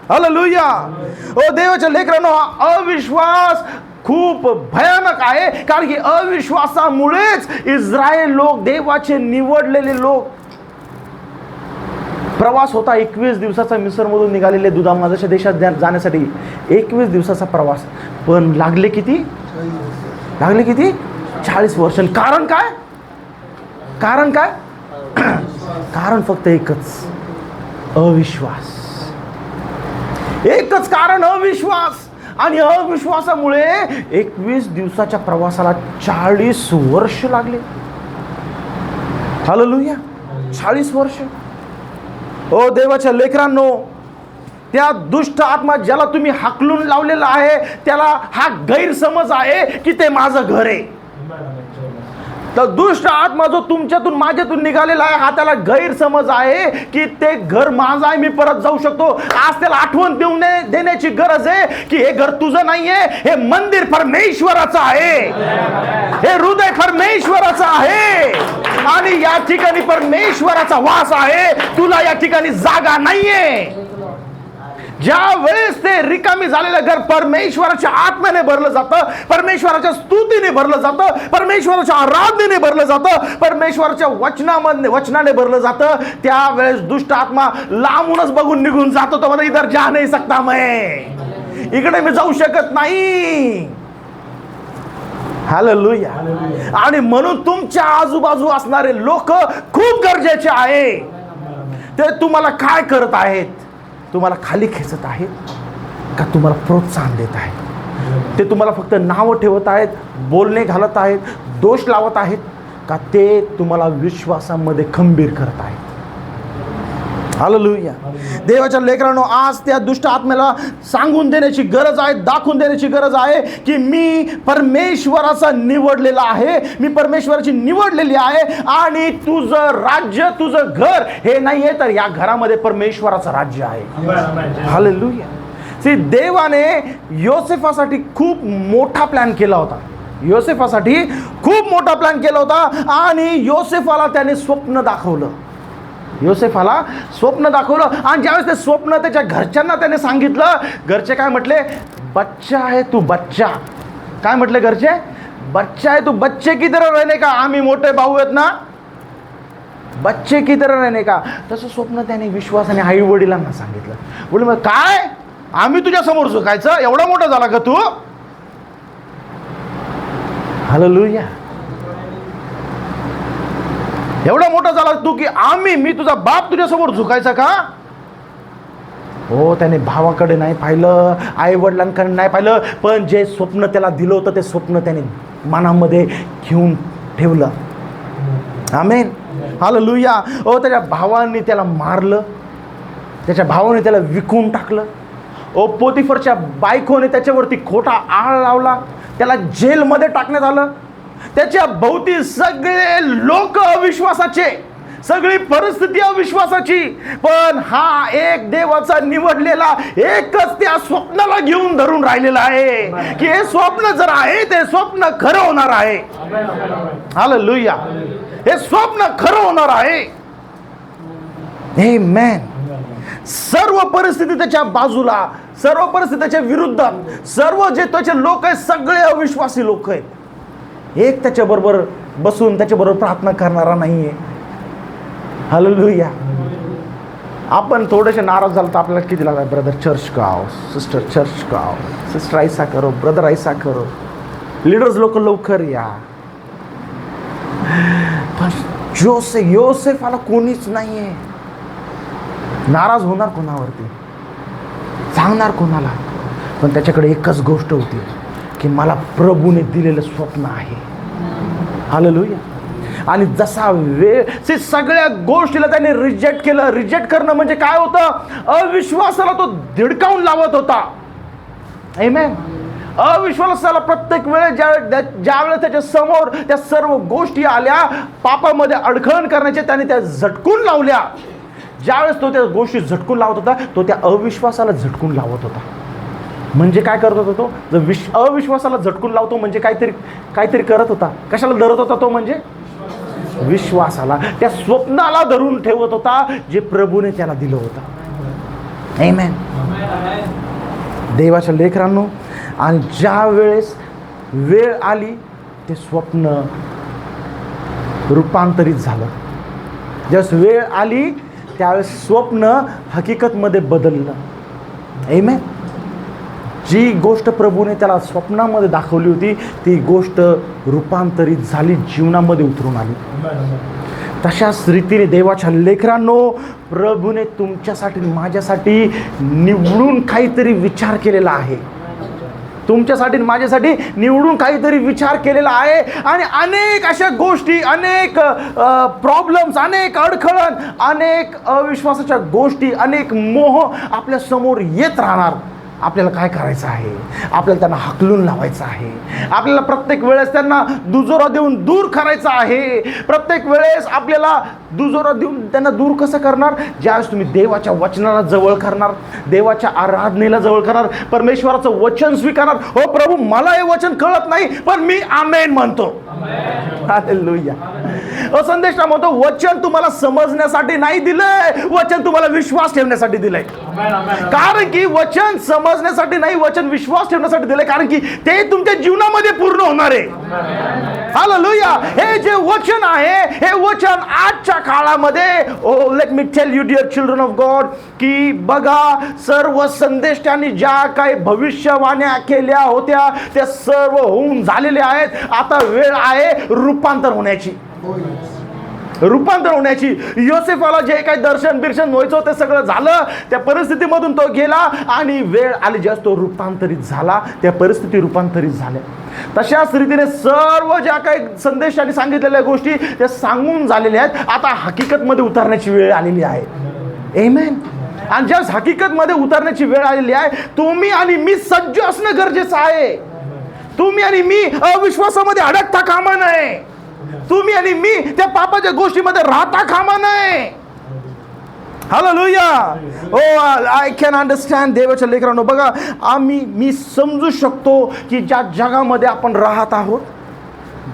हालेलुया. ओ देवाच्या लेकरांनो, हा अविश्वास खूप भयानक आहे, कारण की अविश्वासामुळेच इस्रायल लोक, देवाचे निवडलेले लोक, प्रवास होता 21 दिवसाचा मिस्रमधून निघालेले दुधामाजाच्या देशात जाण्यासाठी. 21 दिवसाचा प्रवास, पण लागले किती? 40 वर्ष. कारण काय? कारण फक्त एकच, अविश्वास. एकच कारण, अविश्वास. आणि अविश्वासामुळे 21 दिवसाच्या प्रवासाला 40 वर्ष लागले. हालेलुया. 40 वर्ष. ओ देवाच्या लेकरांनो, त्या दुष्ट आत्मा ज्याला तुम्ही हाकलून लावलेला आहे, त्याला हा गैरसमज आहे की ते माझं घर आहे. तर दुष्ट आत्मा जो तुमच्यातून, माझ्यातून निघालेला आहे, हा त्याला गैरसमज आहे की ते घर माझं आहे, मी परत जाऊ शकतो. आज त्याला आठवण देण्याची गरज आहे की हे घर तुझं नाहीये, हे मंदिर परमेश्वराचं आहे, हे हृदय परमेश्वराचं आहे, आणि या ठिकाणी परमेश्वराचा वास आहे. तुला या ठिकाणी जागा नाहीये. ज्या वेळेस ते रिकामी झालेलं घर परमेश्वराच्या आत्म्याने भरलं जातं, परमेश्वराच्या स्तुतीने भरलं जातं, परमेश्वराच्या आराधनेने भरलं जातं, परमेश्वराच्या वचनाने भरलं जातं, त्यावेळेस दुष्ट आत्मा लांबूनच बघून निघून जातो. तो म्हणतो, इधर जा नाही सकता मैं, इकडे मी जाऊ शकत नाही. हालेलुया. आणि म्हणून तुमच्या आजूबाजू असणारे लोक खूप गरजेचे आहे. ते तुम्हाला काय करत आहेत? तुम्हाला खाली खेचत आहेत का तुम्हाला प्रोत्साहन देत आहेत? ते तुम्हाला फक्त नावं ठेवत आहेत, बोलणे घालत आहेत, दोष लावत आहेत, का ते तुम्हाला विश्वासामध्ये खंबीर करत आहेत? हालेलुया. देवाच्या लेकरांनो, आज त्या दुष्ट आत्म्याला सांगून देण्याची गरज आहे, दाखवून देण्याची गरज आहे की मी परमेश्वराचा निवडलेला आहे, मी परमेश्वराची निवडलेली आहे, आणि तुझं राज्य, तुझं घर हे नाहीये, तर या घरामध्ये परमेश्वराचं राज्य आहे. हालेलुया. देवाने योसेफासाठी खूप मोठा प्लॅन केला होता. योसेफासाठी खूप मोठा प्लॅन केला होता, आणि योसेफाला त्याने स्वप्न दाखवलं. योसेफाला स्वप्न दाखवलं, आणि ज्यावेळेस ते स्वप्न त्याच्या घरच्यांना त्याने सांगितलं, घरचे काय म्हटले? बच्चा आहे तू, बच्चा. काय म्हटले घरचे? बच्चा आहे तू, बच्चे की तरह रहने का. आम्ही मोठे भाऊ आहेत ना, बच्चे की तरह रहने का. तसं स्वप्न त्याने विश्वासाने आई वडिलांना सांगितलं. वडील मग काय, आम्ही तुझ्या समोर झुकायचं? एवढा मोठा झाला का तू? हालेलुया. एवढा मोठा झाला तू की मी तुझा बाप तुझ्यासमोर झुकायचा का? हो, त्याने भावाकडे नाही पाहिलं, आई वडिलांकडे नाही पाहिलं, पण जे स्वप्न त्याला दिलं होतं ते स्वप्न त्याने मनामध्ये घेऊन ठेवलं. आमेन. हालेलुया. हो, त्याच्या भावांनी त्याला मारलं, त्याच्या भावाने त्याला विकून टाकलं. ओ, पोतिफरच्या बायकोने त्याच्यावरती खोटा आळ लावला, त्याला जेलमध्ये टाकण्यात आलं. त्याच्या भोवती सगळे लोक अविश्वासाचे, सगळी परिस्थिती अविश्वासाची, पण हा एक देवाचा निवडलेला एकच त्या स्वप्नाला घेऊन धरून राहिलेला आहे की हे स्वप्न जर आहे ते स्वप्न खरं होणार आहे. हालेलुया. हे स्वप्न खरं होणार आहे. आमेन. सर्व परिस्थिती त्याच्या बाजूला, सर्व परिस्थितीच्या विरुद्ध, सर्व जे त्याचे लोक आहेत सगळे अविश्वासी लोक आहेत. एक त्याच्याबरोबर बसून त्याच्याबरोबर प्रार्थना करणारा नाहीये. हालेलुया. आपण थोडेसे नाराज झालो तर आपल्याला किती लागला, ब्रदर चर्च का आओ, सिस्टर चर्च का आओ, सिस्टर ऐसा करो, ब्रदर ऐसा करो, लीडर्स लोक लवकर या. पण योसेफाला कोणीच नाहीये. नाराज होणार कोणावरती, सांगणार कोणाला? पण त्याच्याकडे एकच गोष्ट होती की मला प्रभूने दिलेलं स्वप्न आहे. हालेलुया. आणि जसा वेळ सगळ्या गोष्टीला त्याने रिजेक्ट केलं. रिजेक्ट करणं म्हणजे काय होतं? अविश्वासाला तो धिडकावून लावत होता. आमेन. अविश्वासाला प्रत्येक वेळेस ज्यावेळेस त्याच्या समोर त्या सर्व गोष्टी आल्या, पापामध्ये अडखळण करण्याचे त्याने त्या झटकून लावल्या. ज्यावेळेस तो त्या गोष्टी झटकून लावत होता, तो त्या अविश्वासाला झटकून लावत होता. म्हणजे काय करत होता तो? जर अविश्वासाला झटकून लावतो म्हणजे काहीतरी करत होता. कशाला धरत होता तो? म्हणजे विश्वासाला, त्या स्वप्नाला धरून ठेवत होता जे प्रभूने त्याला दिलं होतं. आमेन. देवाच्या लेकरांनो, आणि ज्या वेळेस वेळ आली ते स्वप्न रूपांतरित झालं. ज्यावेळेस वेळ आली त्यावेळेस स्वप्न हकीकतमध्ये बदललं. आमेन. जी गोष्ट प्रभूने त्याला स्वप्नामध्ये दाखवली होती ती गोष्ट रूपांतरित झाली, जीवनामध्ये उतरून आली. तशाच रीतीने देवाच्या लेकरांनो, प्रभूने तुमच्यासाठी माझ्यासाठी निवडून काहीतरी विचार केलेला आहे. तुमच्यासाठी माझ्यासाठी निवडून काहीतरी विचार केलेला आहे. आणि अनेक अशा गोष्टी, अनेक प्रॉब्लेम्स, अनेक अडखळण, अनेक अविश्वासाच्या गोष्टी, अनेक मोह आपल्या समोर येत राहणार. आपल्याला काय करायचं आहे? आपल्याला त्यांना हाकलून लावायचं आहे. आपल्याला प्रत्येक वेळेस त्यांना दुजोरा देऊन दूर करायचं आहे. प्रत्येक वेळेस आपल्याला दुजोरा देऊन त्यांना दूर कसं करणार? ज्यावेळेस तुम्ही देवाच्या वचनाला जवळ करणार, देवाच्या आराधनेला जवळ करणार, परमेश्वराचं वचन स्वीकारणार. हो प्रभू, मला हे वचन कळत नाही पण मी आमेन म्हणतो. हालेलुया. संदेश म्हणतो, वचन तुम्हाला समजण्यासाठी नाही दिलंय, वचन तुम्हाला विश्वास ठेवण्यासाठी दिलंय. कारण की वचन समजण्यासाठी नाही, वचन विश्वास ठेवण्यासाठी दिलंय. कारण की ते तुमच्या जीवनामध्ये पूर्ण होणार आहे. हालेलुया. हे जे वचन आहे, हे वचन आजच्या काळामध्ये, O let me tell you dear children of God, की बघा, सर्व संदेशांनी ज्या काही भविष्यवाण्या केल्या होत्या त्या सर्व होऊन झालेल्या आहेत. आता वेळ आहे रूपांतर होण्याची. रूपांतर होण्याची. योसेफाला जे काही दर्शन बिर्शन व्हायचं ते सगळं झालं. त्या परिस्थितीमधून तो गेला आणि वेळ आली ज्यास तो रूपांतरित झाला. त्या परिस्थिती रूपांतरित झाल्या. तशाच रीतीने सर्व ज्या काही संदेशाने सांगितलेल्या गोष्टी त्या सांगून झालेल्या आहेत. आता हकीकतमध्ये उतरण्याची वेळ आलेली आहे. आमेन. आणि ज्या हकीकतमध्ये उतरण्याची वेळ आलेली आहे, तुम्ही आणि मी सज्ज असणं गरजेचं आहे. तुम्ही आणि मी अविश्वासामध्ये अडकता कामा नये. तुम्ही आणि मी त्या पापाच्या गोष्टीमध्ये राहता कामा नये. Hallelujah. Oh I can understand. देवाच्या लेकरांनो, बघा, मी समजू शकतो की ज्या जगामध्ये आपण राहत आहोत,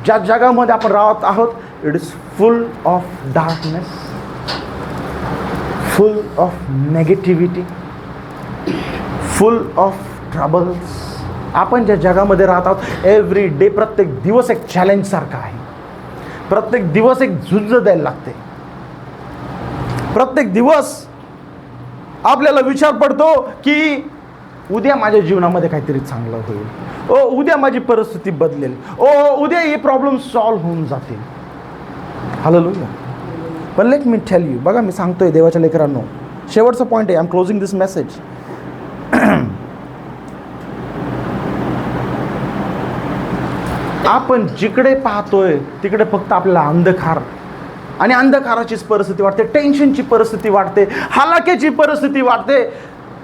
ज्या जगामध्ये आपण राहत आहोत, it is full of darkness, full of negativity, full of troubles. आपण ज्या जगामध्ये राहत आहोत, एव्हरी डे, प्रत्येक दिवस एक चॅलेंज सारखा आहे. प्रत्येक दिवस एक झुंज द्यायला लागते. प्रत्येक दिवस आपल्याला विचार पडतो की उद्या माझ्या जीवनामध्ये काहीतरी चांगलं होईल. ओ उद्या माझी परिस्थिती बदलेल. ओ उद्या हे प्रॉब्लेम सॉल्व्ह होऊन जातील. हालेलुया. पण लेट मी टेल यू, बघा, मी सांगतोय देवाच्या लेकरांनो, शेवटचा पॉईंट आहे. I am closing this message. आपण जिकडे पाहतोय तिकडे फक्त आपल्याला अंधकार आणि अंधकाराचीच परिस्थिती वाटते, टेन्शनची परिस्थिती वाटते, हालाकीची परिस्थिती वाटते.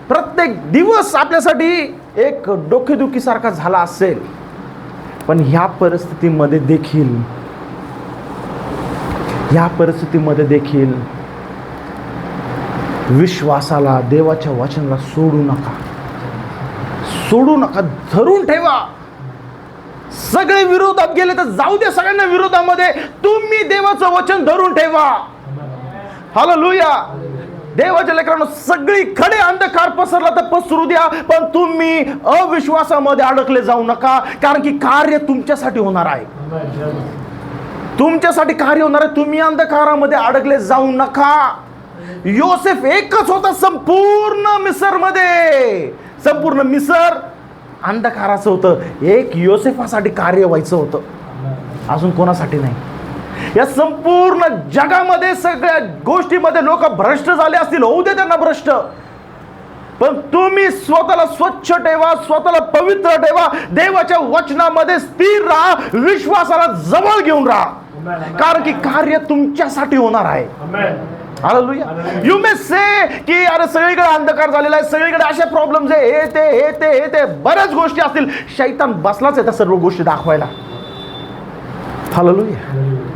प्रत्येक दिवस आपल्यासाठी एक डोकेदुखीसारखा झाला असेल. पण ह्या परिस्थितीमध्ये देखील विश्वासाला, देवाच्या वचनाला सोडू नका. धरून ठेवा. सगळे विरोधात गेले तर जाऊ दे, सगळ्यांना विरोधामध्ये तुम्ही देवाचं वचन धरून ठेवा. हालेलुया. देवाच्या लेकरांनो, सगळीकडे अंधकार पसरला तर पसरू द्या, पण तुम्ही अविश्वासामध्ये अडकले जाऊ नका. कारण की कार्य तुमच्यासाठी होणार आहे. तुमच्यासाठी कार्य होणार आहे. तुम्ही अंधकारामध्ये अडकले जाऊ नका. योसेफ एकच होता संपूर्ण मिसरमध्ये. संपूर्ण मिसर अंधकाराचं होतं. एक योसेफासाठी कार्य व्हायचं होतं, अजून कोणासाठी नाही. या संपूर्ण जगामध्ये सगळ्या गोष्टीमध्ये लोक भ्रष्ट झाले असतील, होऊ दे त्यांना भ्रष्ट, पण तुम्ही स्वतःला स्वच्छ ठेवा, स्वतःला पवित्र ठेवा, देवाच्या वचनामध्ये स्थिर राहा, विश्वासाला जवळ घेऊन राहा. कारण की कार्य तुमच्यासाठी होणार आहे. हालेलुया. यू मे से की अरे सगळीकडे अंधकार झालेला आहे, सगळीकडे असे प्रॉब्लेम्स आहे, हे ते बऱ्याच गोष्टी असतील. शैतान बसलाच आहे त्या सर्व गोष्टी दाखवायला. हालेलुया.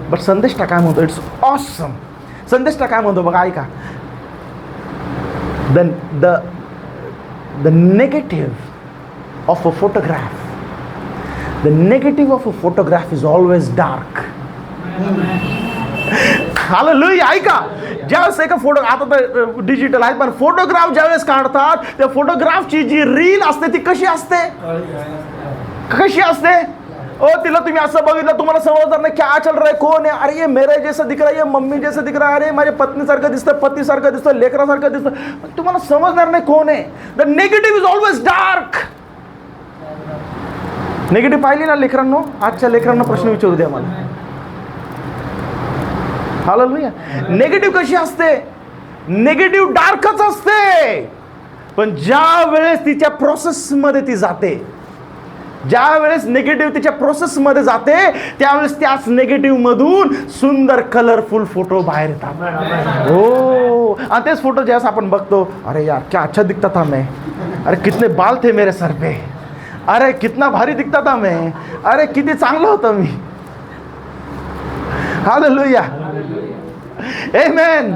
बट संदेशटा काय म्हणतो? It's awesome. संदेशटा काय म्हणतो बघा, ऐका. The negative of a photograph, the negative of a photograph is always dark. Hallelujah. ऐका, ज्यावेळेस एका फोटो, आता तर डिजिटल आहे, पण फोटोग्राफ ज्यावेळेस काढतात त्या फोटोग्राफची जी रील असते ती कशी असते, कशी असते? ओ, तिला तुम्ही असं बघितलं तुम्हाला समजणार नाही क्या चल रहा है, कोण आहे, अरे ये मेरे जैसा दिख रहा है, ये मम्मी जैसा दिख रहा है, अरे माझ्या पत्नीसारखं दिसतं, पतीसारखं दिसतं, लेकरासारखं दिसतं, तुम्हाला समजणार नाही कोण आहे. The negative is always dark. Negative पाहिली ना लेकरांनो, आजच्या लेकरांना प्रश्न विचारू द्या मला. हालेलुया. निगेटिव्ह कशी असते? निगेटिव्ह डार्कच असते. पण ज्या वेळेस तिच्या प्रोसेसमध्ये ती जाते, ज्या वेळेस निगेटिव्ह तिच्या प्रोसेसमध्ये जाते, त्यावेळेस त्याच निगेटिव्ह मधून सुंदर कलरफुल फोटो बाहेर येतात. हो, आणि तेच फोटो ज्यावेळेस आपण बघतो, अरे यार क्या अच्छा दिखता था मैं, अरे कितने बाल थे मेरे सर पे, अरे कितना भारी दिखता था मैं, अरे किती चांगलं होतं मी. Hallelujah. Amen.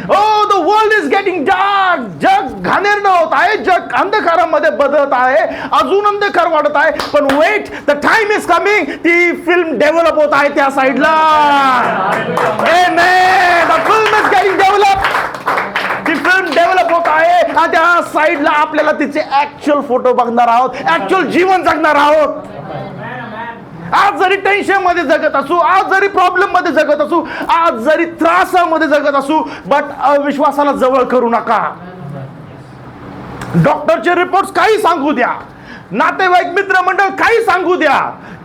Oh, the world is getting dark. जग घाणेरडं होत आहे, जग अंधकारामध्ये बदलत आहे, अजून अंधकार वाढत आहे. पण wait, the time is coming, ती फिल्म डेव्हलप होत आहे त्या साईडला. Amen. The film is getting developed. ती फिल्म डेव्हलप होत आहे आणि त्या साईडला आपल्याला तिचे ऍक्च्युअल फोटो बघणार आहोत, ऍक्च्युअल जीवन जगणार आहोत. आज जरी टेन्शन मध्ये जगत असू, आज जरी प्रॉब्लेम मध्ये जगत असू, आज जरी त्रासामध्ये जगत असू, बट अविश्वासाला जवळ करू नका. डॉक्टरचे रिपोर्ट्स काही सांगू द्या, नातेवाईक मित्रमंडळ काही सांगू द्या,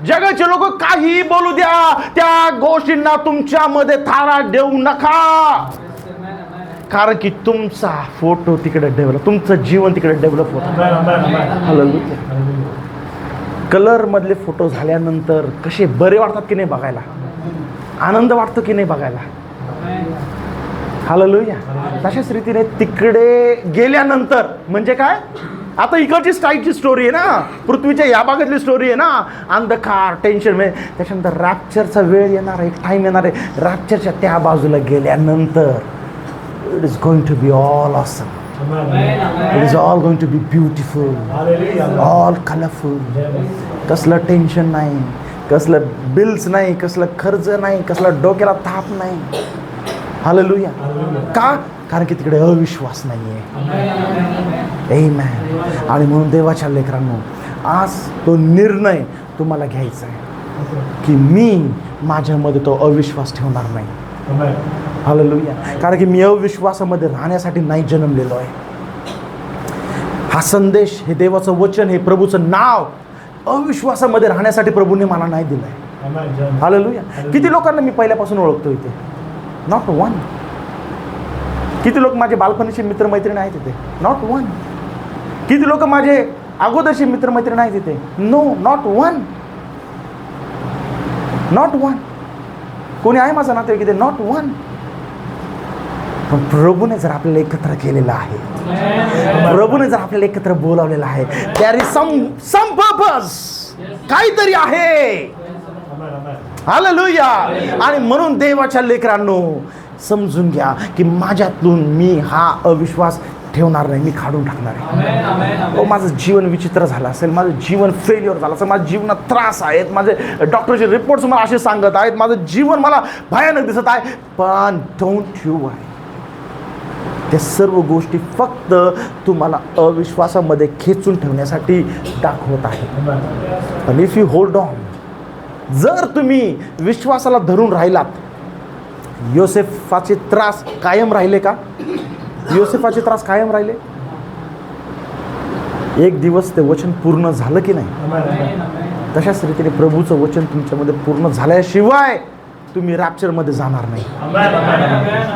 जगाचे लोक काही बोलू द्या, त्या गोष्टींना तुमच्यामध्ये थारा देऊ नका. कारण की तुमचा फोटो तिकडे डेव्हलप, तुमचं जीवन तिकडे डेव्हलप होतं. हालेलुया. कलर मधले फोटो झाल्यानंतर कसे बरे वाटतात की नाही बघायला, आनंद वाटतो की नाही बघायला. हालेलुया. तशाच रीतीने तिकडे गेल्यानंतर म्हणजे काय, आता इकडची स्टाईलची स्टोरी आहे ना, पृथ्वीच्या या भागातली स्टोरी आहे ना, अंधकार टेन्शन. त्याच्यानंतर रॅप्चरचा वेळ येणार आहे, एक टाइम येणार आहे, रॅप्चरच्या त्या बाजूला गेल्यानंतर it is going to be all awesome. It is all going to be beautiful, all colorful. कसलं टेन्शन नाही, कसलं बिल्स नाही, कसलं खर्च नाही, कसला डोक्याला ताप नाही. हालेलुया. का? कारण की तिकडे अविश्वास नाहीये. आमेन. आणि म्हणून देवाच्या लेकरांनो, आज तो निर्णय तुम्हाला घ्यायचा आहे की मी माझ्यामध्ये तो अविश्वास ठेवणार नाही. हालेलुया. कारण की मी अविश्वासामध्ये राहण्यासाठी नाही जन्मलेलो आहे. हा संदेश, हे देवाचं वचन, हे प्रभूचं नाव अविश्वासामध्ये राहण्यासाठी प्रभूने मला नाही दिलंय. हालेलुया. किती लोकांना मी पहिल्यापासून ओळखतो इथे, नॉट वन. किती लोक माझे बालपणीचे मित्रमैत्रिणी आहेत इथे, नॉट वन. किती लोक माझे अगोदरचे मित्रमैत्रिणी आहेत इथे, no, not one, not one. कोणी आहे माझा नातेवाईक इथे, नॉट वन. पण प्रभूने जर आपल्याला एकत्र केलेलं आहे, प्रभूने जर आपल्याला एकत्र बोलावलेलं आहे, देयर इज सम पर्पज, काहीतरी आहे. हालेलुया. आणि म्हणून देवाच्या लेकरांनो समजून घ्या की माझ्यातून मी हा अविश्वास ठेवणार नाही, मी काढून टाकणार आहे. ओ, माझं जीवन विचित्र झालं असेल, माझं जीवन फेल्युअर झालं असेल, माझ्या जीवनात त्रास आहेत, माझे डॉक्टरचे रिपोर्ट्स मला असे सांगत आहेत, माझं जीवन मला भयानक दिसत आहे, पण डोंट यू वरी. त्या सर्व गोष्टी फक्त तुम्हाला अविश्वासामध्ये खेचून ठेवण्यासाठी दाखवत आहे. पण इफ यू होल्ड ऑन, जर तुम्ही विश्वासाला धरून राहिलात, योसेफाचे त्रास कायम राहिले का? योसेफाचे त्रास कायम राहिले? एक दिवस ते वचन पूर्ण झालं की नाही? तशाच रीतीने प्रभूचं वचन तुमच्यामध्ये पूर्ण झाल्याशिवाय तुम्ही रॅप्चरमध्ये जाणार नाही.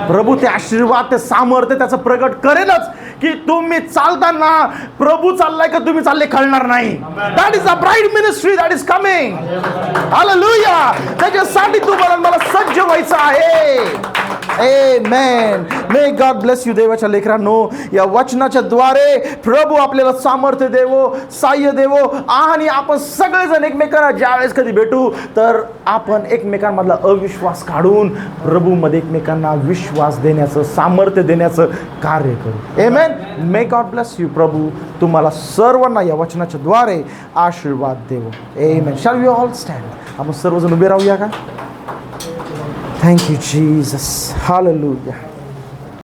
प्रभू ते आशीर्वाद, ते सामर्थ्य त्याचं प्रगट करेलच की तुम्ही चालताना प्रभू चाललाय का तुम्ही चालले कळणार नाही. That is a bright ministry that is coming. Hallelujah. त्याच्यासाठी तुम्हाला मला सज्ज व्हायचं आहे. Amen. May God bless you. देवाच्या लेकरांनो, या वचनाच्या द्वारे प्रभू आपल्याला सामर्थ्य देवो, साह्य देवो, आणि आपण सगळेजण एकमेकांना ज्यावेळेस कधी भेटू तर आपण एकमेकांमधला अविश्वास काढून प्रभूमध्ये एकमेकांना विश्वास देण्याचं, सामर्थ्य देण्याचं कार्य करू. Amen. May God bless you. प्रभू तुम्हाला सर्वांना या वचनाच्या द्वारे आशीर्वाद देवो. Amen. Shall we all stand? आपण सर्वजण उभे राहूया का? Thank you Jesus. हालेलुया.